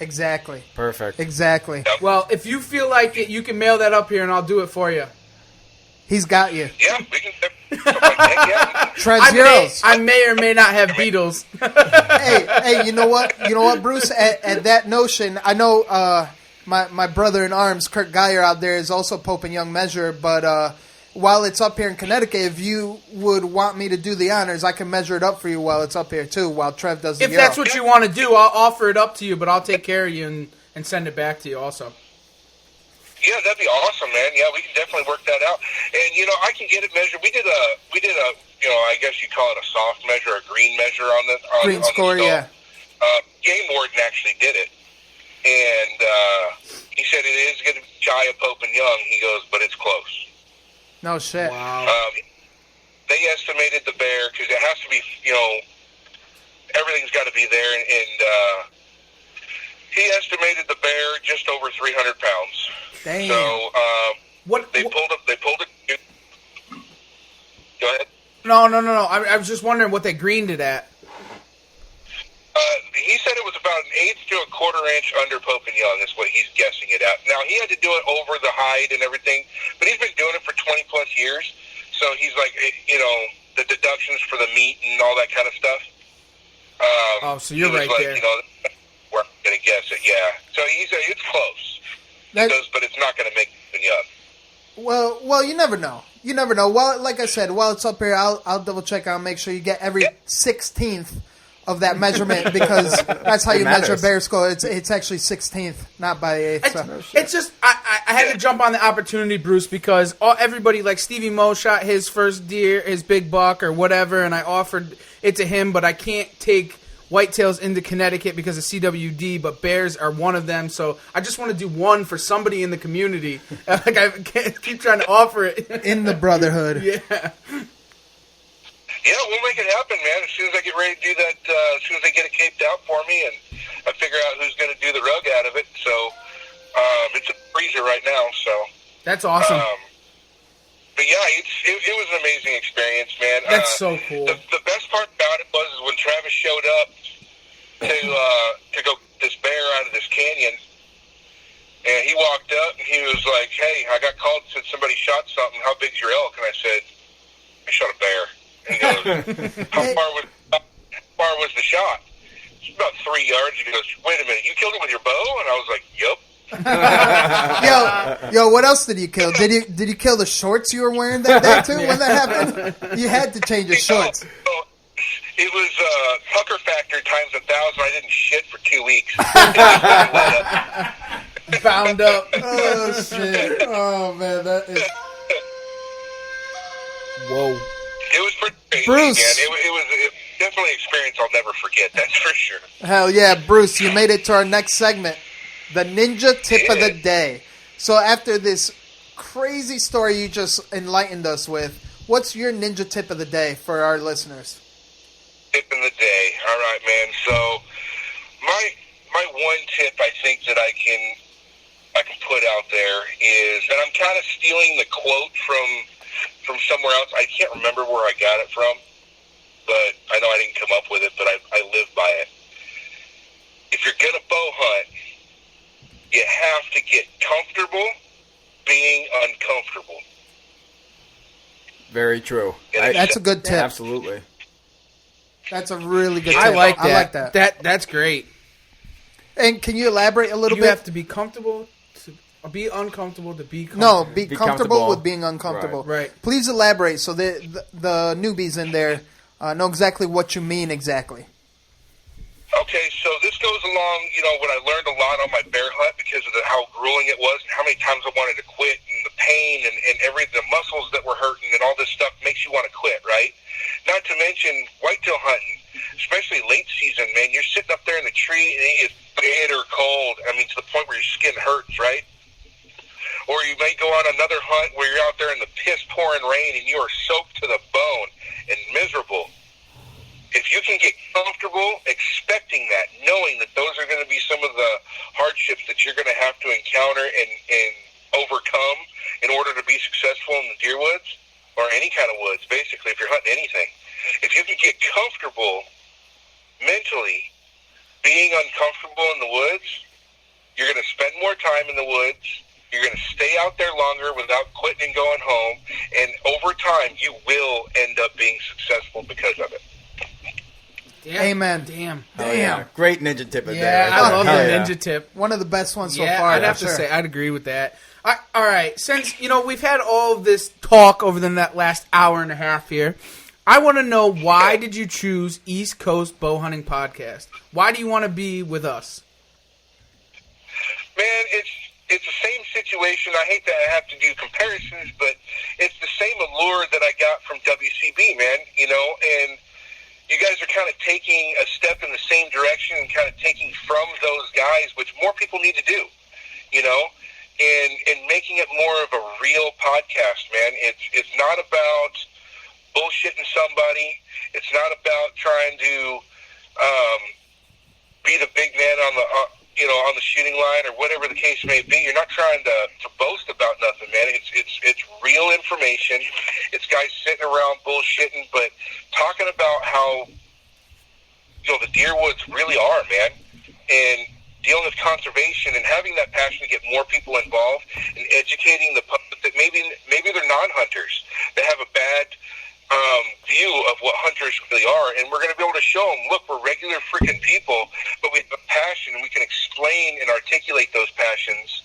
Exactly.
Perfect.
Exactly.
Yep.
Well, if you feel like it, you can mail that up here, and I'll do it for you.
He's got you.
Yeah, we can. Yeah.
I may or may not have Beatles.
hey, you know what? Bruce? At that notion, I know my brother in arms, Kurt Geyer, out there is also Pope and Young Measure, but while it's up here in Connecticut, if you would want me to do the honors, I can measure it up for you while it's up here too, while Trev does the
If that's what you want to do, I'll offer it up to you, but I'll take care of you and send it back to you also.
Yeah, that'd be awesome, man. Yeah, we can definitely work that out. And, I can get it measured. We did a, I guess you call it a soft measure, a green measure on the
green score, yeah.
Game Warden actually did it. And he said it is going to be shy of Pope and Young. He goes, but it's close.
No shit.
Wow.
They estimated the bear, because it has to be, everything's got to be there. And he estimated the bear just over 300 pounds.
Damn.
So they pulled it. Go ahead.
No. I was just wondering what they greened it at.
He said it was about 1/8 to 1/4 inch under Pope and Young is what he's guessing it at. Now, he had to do it over the hide and everything, but he's been doing it for 20 plus years. So he's like, the deductions for the meat and all that kind of stuff.
So you're right there.
We're going to guess it, yeah. So he said it's close. But it's not going to make Pope and Young.
Well, you never know. Well, like I said, while it's up here, I'll double check. I'll make sure you get every 16th of that measurement, because that's how you measure bear skull. It's actually 16th, not by 8th. So.
It's just I had to jump on the opportunity, Bruce, because everybody, like Stevie Mo shot his first deer, his big buck or whatever, and I offered it to him, but I can't take whitetails into Connecticut because of CWD, but bears are one of them. So I just want to do one for somebody in the community. Like I keep trying to offer it
in the brotherhood.
Yeah.
Yeah, we'll make it happen, man. As soon as I get ready to do that, as soon as they get it caped out for me, and I figure out who's going to do the rug out of it. So it's a freezer right now. So
that's awesome.
But yeah, it was an amazing experience, man.
That's so cool.
The best part about it was when Travis showed up to go get this bear out of this canyon, and he walked up and he was like, "Hey, I got called and said somebody shot something. How big's your elk?" And I said, "I shot a bear." And he goes, how far far was the shot? It's about 3 yards. He goes, wait a minute, you killed him with your bow? And I was like, yep.
Yo, what else did you kill? Did you kill the shorts you were wearing that day too when that happened? You had to change your shorts.
It was pucker factor times 1,000. I didn't shit for 2 weeks.
Bound up.
Oh shit! Oh man, that is.
Whoa.
It was pretty crazy,
Bruce.
man. It was definitely an experience I'll never forget. That's for sure.
Hell yeah, Bruce! You made it to our next segment, the Ninja Tip of the Day. So after this crazy story you just enlightened us with, what's your Ninja Tip of the Day for our listeners?
Tip of the day. All right, man. So my one tip I think that I can put out there is, and I'm kind of stealing the quote from somewhere else. I can't remember where I got it from, but I know I didn't come up with it, but I live by it. If you're going to bow hunt, you have to get comfortable being uncomfortable.
Very true.
That's a good tip.
Absolutely.
That's a really good tip.
I like that.
I like that.
That's great.
And can you elaborate a little
You
bit?
have to be comfortable to be uncomfortable to be
No,
comfortable.
be comfortable with being uncomfortable.
Right.
Please elaborate so the newbies in there know exactly what you mean exactly.
Okay, so this goes along, what I learned a lot on my bear hunt because of how grueling it was and how many times I wanted to quit and the pain and the muscles that were hurting and all this stuff makes you want to quit, right? Not to mention whitetail hunting, especially late season, man. You're sitting up there in the tree and it is bitter cold. I mean, to the point where your skin hurts, right? Or you may go on another hunt where you're out there in the piss-pouring rain and you are soaked to the bone and miserable. If you can get comfortable expecting that, knowing that those are going to be some of the hardships that you're going to have to encounter and overcome in order to be successful in the deer woods, or any kind of woods, basically, if you're hunting anything. If you can get comfortable mentally being uncomfortable in the woods, you're going to spend more time in the woods, you're going to stay out there longer without quitting and going home, and over time, you will end up being successful because of it.
Damn.
Amen.
Damn.
Oh, yeah. Great ninja tip of the day.
Yeah, I love the
yeah.
ninja tip.
One of the best ones so
Yeah,
far.
I'd have to say, I'd agree with that. All right, since, we've had all of this talk over that last hour and a half here, I want to know, why did you choose East Coast Bowhunting Podcast? Why do you want to be with us?
Man, it's the same situation. I hate that I have to do comparisons, but it's the same allure that I got from WCB, man, and you guys are kind of taking a step in the same direction and kind of taking from those guys, which more people need to do, and making it more of a real podcast, man. It's not about bullshitting somebody. It's not about trying to be the big man on the shooting line or whatever the case may be. You're not trying to boast about nothing, man. It's real information. It's guys sitting around bullshitting, but talking about how the deer woods really are, man, and dealing with conservation and having that passion to get more people involved and educating the public that maybe they're non-hunters. They have a bad view of what hunters really are, and we're going to be able to show them, look, we're regular freaking people, but we have a passion, and we can explain and articulate those passions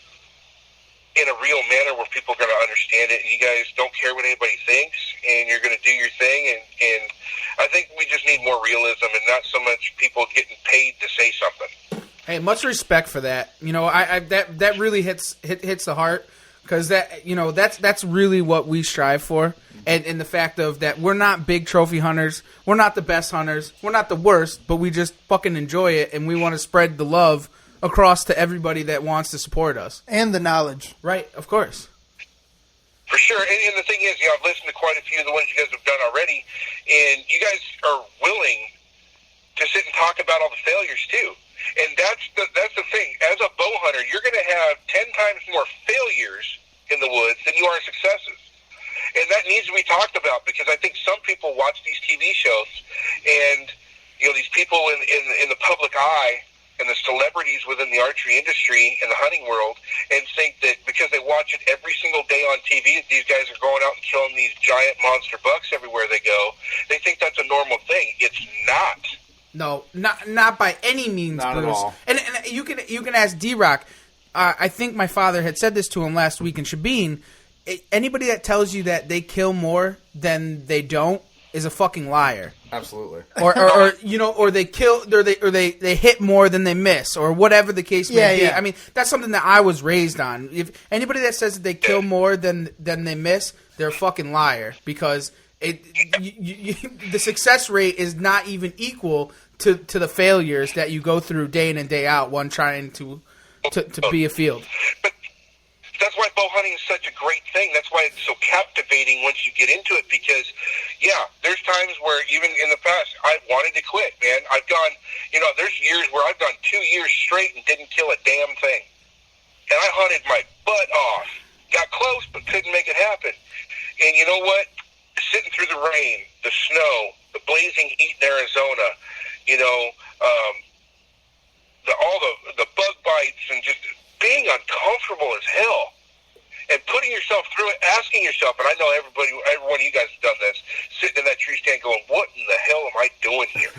in a real manner where people are going to understand it, and you guys don't care what anybody thinks, and you're going to do your thing, and I think we just need more realism and not so much people getting paid to say something.
Hey, much respect for that. That really hits the heart, because that's really what we strive for. And the fact of that, we're not big trophy hunters, we're not the best hunters, we're not the worst, but we just fucking enjoy it, and we want to spread the love across to everybody that wants to support us.
And the knowledge.
Right, of course.
For sure, and the thing is, I've listened to quite a few of the ones you guys have done already, and you guys are willing to sit and talk about all the failures too. And that's the thing. As a bow hunter, you're going to have 10 times more failures in the woods than you are successes. And that needs to be talked about, because I think some people watch these TV shows and, these people in the public eye and the celebrities within the archery industry and the hunting world, and think that because they watch it every single day on TV, these guys are going out and killing these giant monster bucks everywhere they go. They think that's a normal thing. It's not.
No, not by any means,
Not
Bruce.
at all.
And you can ask D-Rock. I think my father had said this to him last week in Shabine. Anybody that tells you that they kill more than they don't is a fucking liar.
Absolutely.
Or you know, or they kill, or they hit more than they miss, or whatever the case may be.
Yeah.
I mean, that's something that I was raised on. If anybody that says that they kill more than they miss, they're a fucking liar, because the success rate is not even equal to the failures that you go through day in and day out, one trying to be a field.
But that's why bow hunting is such a great thing. That's why it's so captivating once you get into it, because, yeah, there's times where even in the past I've wanted to quit, man. I've gone, there's years where I've gone 2 years straight and didn't kill a damn thing. And I hunted my butt off. Got close, but couldn't make it happen. And you know what? Sitting through the rain, the snow, the blazing heat in Arizona, all the bug bites, and just being uncomfortable as hell, and putting yourself through it, asking yourself, and I know every one of you guys have done this, sitting in that tree stand going, what in the hell am I doing here?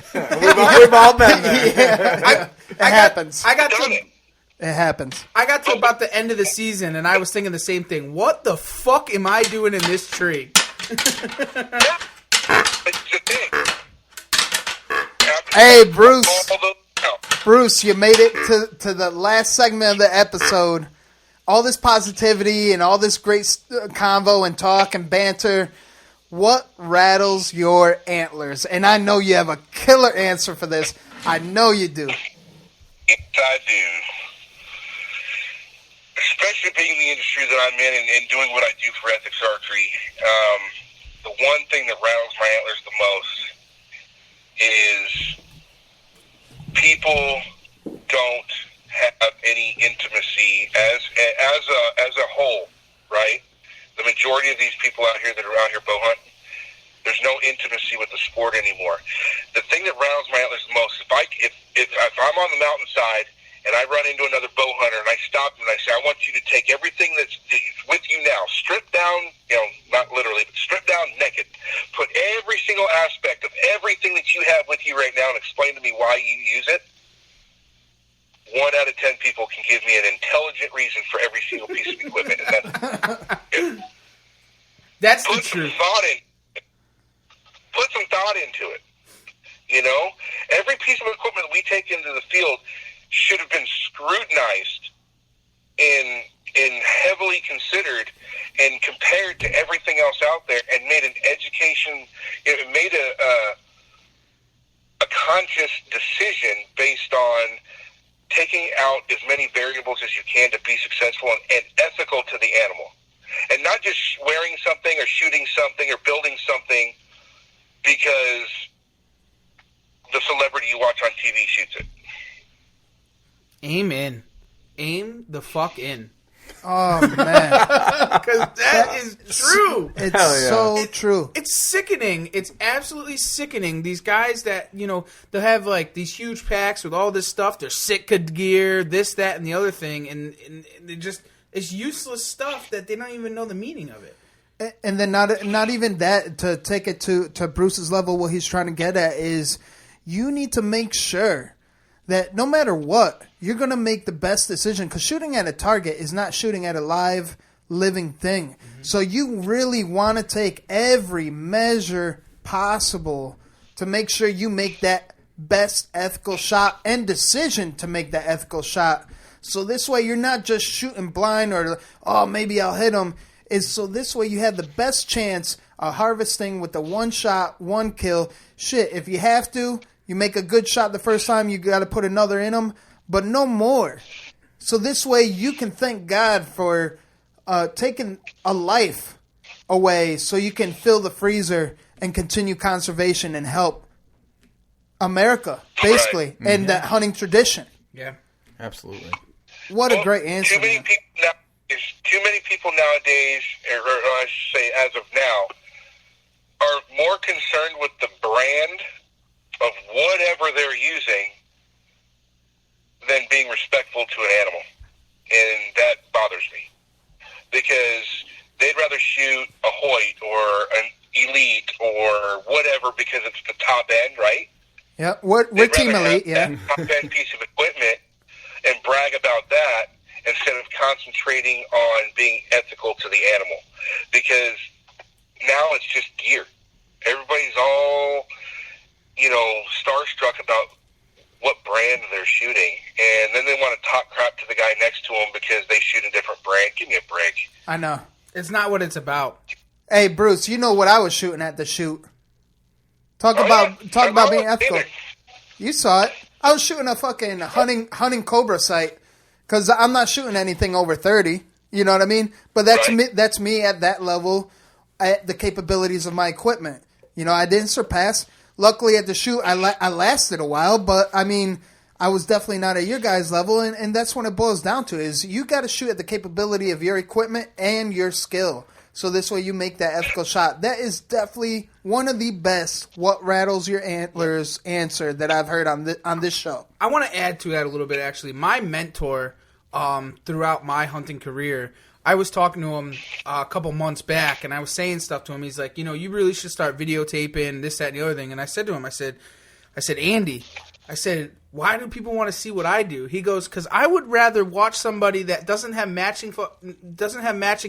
We've all been there.
It happens.
It
happens.
I got to about the end of the season, and I was thinking the same thing. What the fuck am I doing in this tree?
It's the thing.
Hey, Bruce, you made it to the last segment of the episode. All this positivity and all this great convo and talk and banter. What rattles your antlers? And I know you have a killer answer for this. I know you do.
I do. Especially being in the industry that I'm in and doing what I do for ethics archery. The one thing that rattles my antlers the most is people don't have any intimacy as a whole, right? The majority of these people out here that are out here bow hunting, there's no intimacy with the sport anymore. The thing that rattles my antlers the most, if I'm on the mountainside and I run into another bow hunter and I stop him and I say, I want you to take everything that's with you now, strip down, not literally, but strip down naked, put every single aspect of everything that you have with you right now and explain to me why you use it. 1 out of 10 people can give me an intelligent reason for every single piece of equipment. And
that's the
put
truth.
Put some thought into it. Every piece of equipment we take into the field should have been scrutinized and heavily considered and compared to everything else out there, and made an education. It made a conscious decision based on taking out as many variables as you can to be successful and ethical to the animal. And not just wearing something or shooting something or building something because the celebrity you watch on TV shoots it.
Aim in. Aim the fuck in.
Oh, man.
Because that is true.
It's so true.
It's sickening. It's absolutely sickening. These guys that, they'll have like these huge packs with all this stuff. Their Sitka gear, this, that, and the other thing. And they just, it's useless stuff that they don't even know the meaning of it.
And then not even that, to take it to Bruce's level, what he's trying to get at is you need to make sure that no matter what, you're going to make the best decision, because shooting at a target is not shooting at a live, living thing. Mm-hmm. So you really want to take every measure possible to make sure you make that best ethical shot and decision to make that ethical shot. So this way you're not just shooting blind or, maybe I'll hit him. So this way you have the best chance of harvesting with the one shot, one kill. Shit, if you have to, you make a good shot the first time, you got to put another in them, but no more. So this way you can thank God for taking a life away so you can fill the freezer and continue conservation and help America, basically,
right.
And that hunting tradition.
Yeah,
absolutely.
What a great answer.
Too many people nowadays, or I should say as of now, are more concerned with the brand of whatever they're using than being respectful to an animal. And that bothers me. Because they'd rather shoot a Hoyt or an Elite or whatever because it's the top end, right?
Yeah, we're Team Elite, yeah.
Top-end piece of equipment and brag about that instead of concentrating on being ethical to the animal. Because now it's just gear. Everybody's all, starstruck about what brand they're shooting, and then they want to talk crap to the guy next to them because they shoot a different brand. Give me a break.
I know.
It's not what it's about.
Hey, Bruce, you know what I was shooting at the shoot. Talk about being ethical. You saw it. I was shooting a fucking hunting cobra sight because I'm not shooting anything over 30. You know what I mean? But that's me at that level, at the capabilities of my equipment. I didn't surpass. Luckily at the shoot, I lasted a while, but I mean, I was definitely not at your guys' level, and that's when it boils down to is you got to shoot at the capability of your equipment and your skill. So this way you make that ethical shot. That is definitely one of the best what rattles your antlers answer that I've heard on this show.
I want to add to that a little bit, actually. My mentor throughout my hunting career, I was talking to him a couple months back, and I was saying stuff to him. He's like, you really should start videotaping this, that, and the other thing. And I said to him, I said, Andy, why do people want to see what I do? He goes, because I would rather watch somebody that doesn't have matching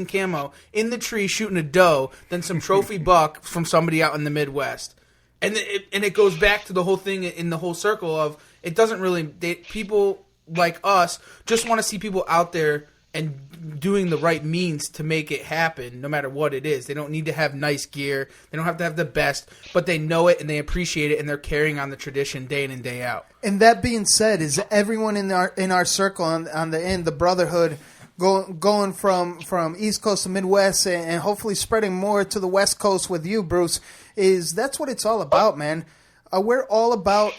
camo in the tree shooting a doe than some trophy buck from somebody out in the Midwest. And it goes back to the whole thing in the whole circle of it doesn't really people like us just want to see people out there and doing the right means to make it happen, no matter what it is. They don't need to have nice gear. They don't have to have the best, but they know it and they appreciate it, and they're carrying on the tradition day in and day out. And
that being said, is everyone in our circle on the end, the brotherhood, going from East Coast to Midwest and hopefully spreading more to the West Coast with you, Bruce, that's what it's all about, man. We're all about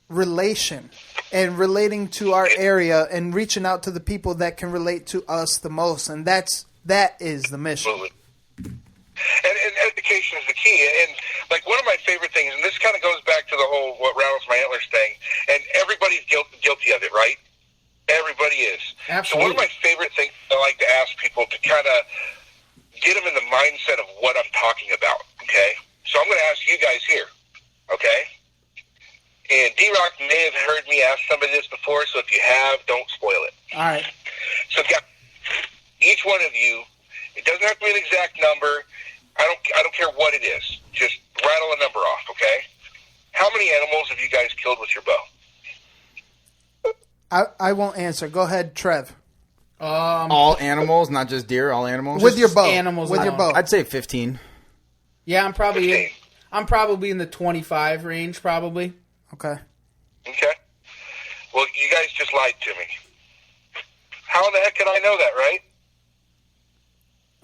relation and relating to our area and reaching out to the people that can relate to us the most, and that is the mission.
Absolutely. And education is the key. And like one of my favorite things, and this kind of goes back to the whole what rattles my antlers thing, and everybody's guilty of it, right? Everybody is.
Absolutely.
So one of my favorite things I like to ask people to kind of get them in the mindset of what I'm talking about, okay? So I'm going to ask you guys here, okay? And D-Rock may have heard me ask somebody this before, so if you have, don't spoil it.
All right.
So each one of you, it doesn't have to be an exact number. I don't care what it is. Just rattle a number off, okay? How many animals have you guys killed with your bow?
I won't answer. Go ahead, Trev.
All animals, not just deer. All animals
with your bow.
Animals
with your bow.
I'd say 15.
Yeah, I'm probably in the 25 range, probably.
Okay.
Okay. Well, you guys just lied to me. How in the heck can I know that, right?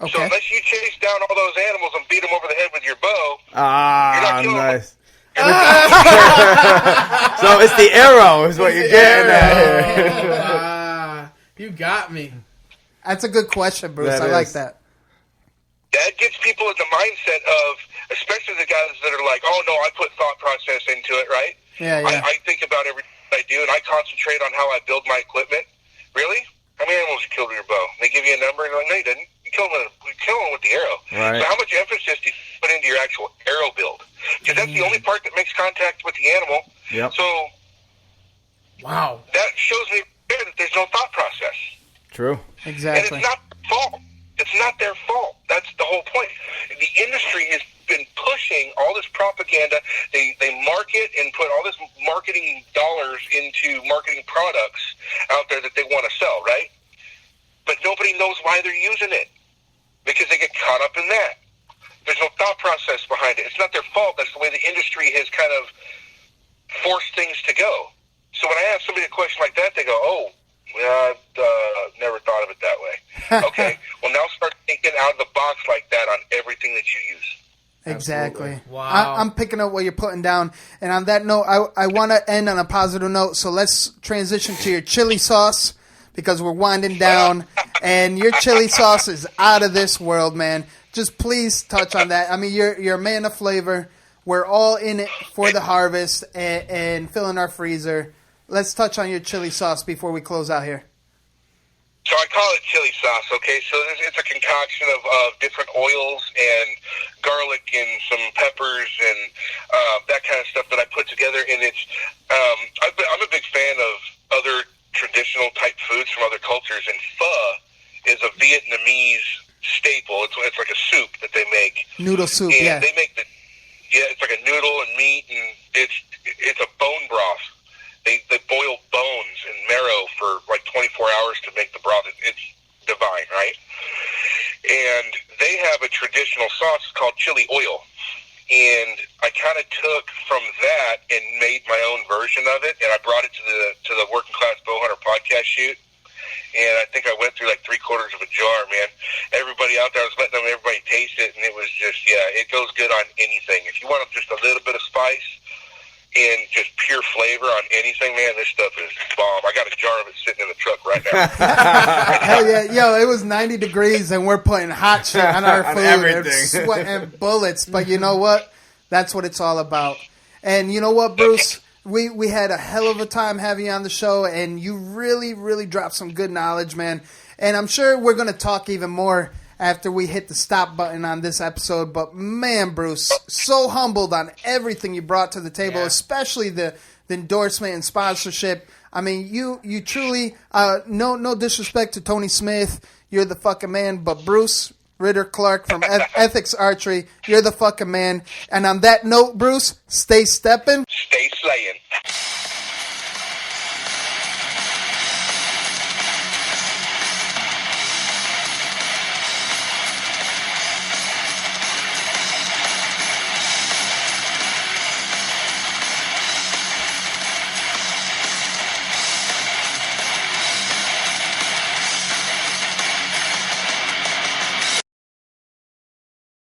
Okay.
So unless you chase down all those animals and beat them over the head with your bow, you're not killing
nice.
them.
So it's the arrow is what you're getting at here.
You got me.
That's a good question, Bruce. I like that.
That gets people in the mindset of, especially the guys that are like, oh, no, I put thought process into it, right?
Yeah.
I think about everything I do, and I concentrate on how I build my equipment. Really? How many animals you killed with your bow? They give you a number, and you're like, no, you didn't. You killed them with the arrow.
Right.
So how much emphasis do you put into your actual arrow build? Because that's the only part that makes contact with the animal.
Yep.
So
wow,
that shows me that there's no thought process.
True.
Exactly.
And it's not their fault. It's not their fault. That's the whole point. The industry has been pushing all this propaganda. They market and put all this marketing dollars into marketing products out there that they want to sell, right? But nobody knows why they're using it because they get caught up in that. There's no thought process behind it. It's not their fault. That's the way the industry has kind of forced things to go. So when I ask somebody a question like that, they go, oh, well, I've never thought of it that way. Okay, well, now start thinking out of the box like that on everything that you use.
Exactly.
Absolutely. Wow.
I'm picking up what you're putting down. And on that note, I want to end on a positive note. So let's transition to your chili sauce because we're winding down. And your chili sauce is out of this world, man. Just please touch on that. I mean, you're a man of flavor. We're all in it for the harvest and filling our freezer. Let's touch on your chili sauce before we close out here.
So I call it chili sauce, okay? So it's a concoction of different oils and garlic and some peppers and that kind of stuff that I put together. And it's I'm a big fan of other traditional type foods from other cultures, and pho is a Vietnamese staple. It's like a soup that they make.
Noodle soup,
and they make it's like a noodle and meat, and it's a bone broth. They boil bones and marrow for like 24 hours to make the broth. It's divine, right? And they have a traditional sauce called chili oil. And I kind of took from that and made my own version of it, and I brought it to the Working Class Bowhunter podcast shoot. And I think I went through like 3/4 of a jar, man. Everybody out there, I was letting everybody taste it, and it was just, it goes good on anything. If you want just a little bit of spice and just pure flavor on anything, man, this stuff is bomb. I got a jar of it sitting in the truck right now.
Hell yeah. Yo, it was 90 degrees and we're putting hot shit on our food.
Everything.
Sweating bullets. But you know what? That's what it's all about. And you know what, Bruce? We had a hell of a time having you on the show, and you really, really dropped some good knowledge, man. And I'm sure we're going to talk even more after we hit the stop button on this episode. But, man, Bruce, so humbled on everything you brought to the table, especially the endorsement and sponsorship. I mean, you truly, no disrespect to Tony Smith, you're the fucking man, but Bruce-Ritter Clark from Ethics Archery, you're the fucking man. And on that note, Bruce, stay stepping.
Stay slaying.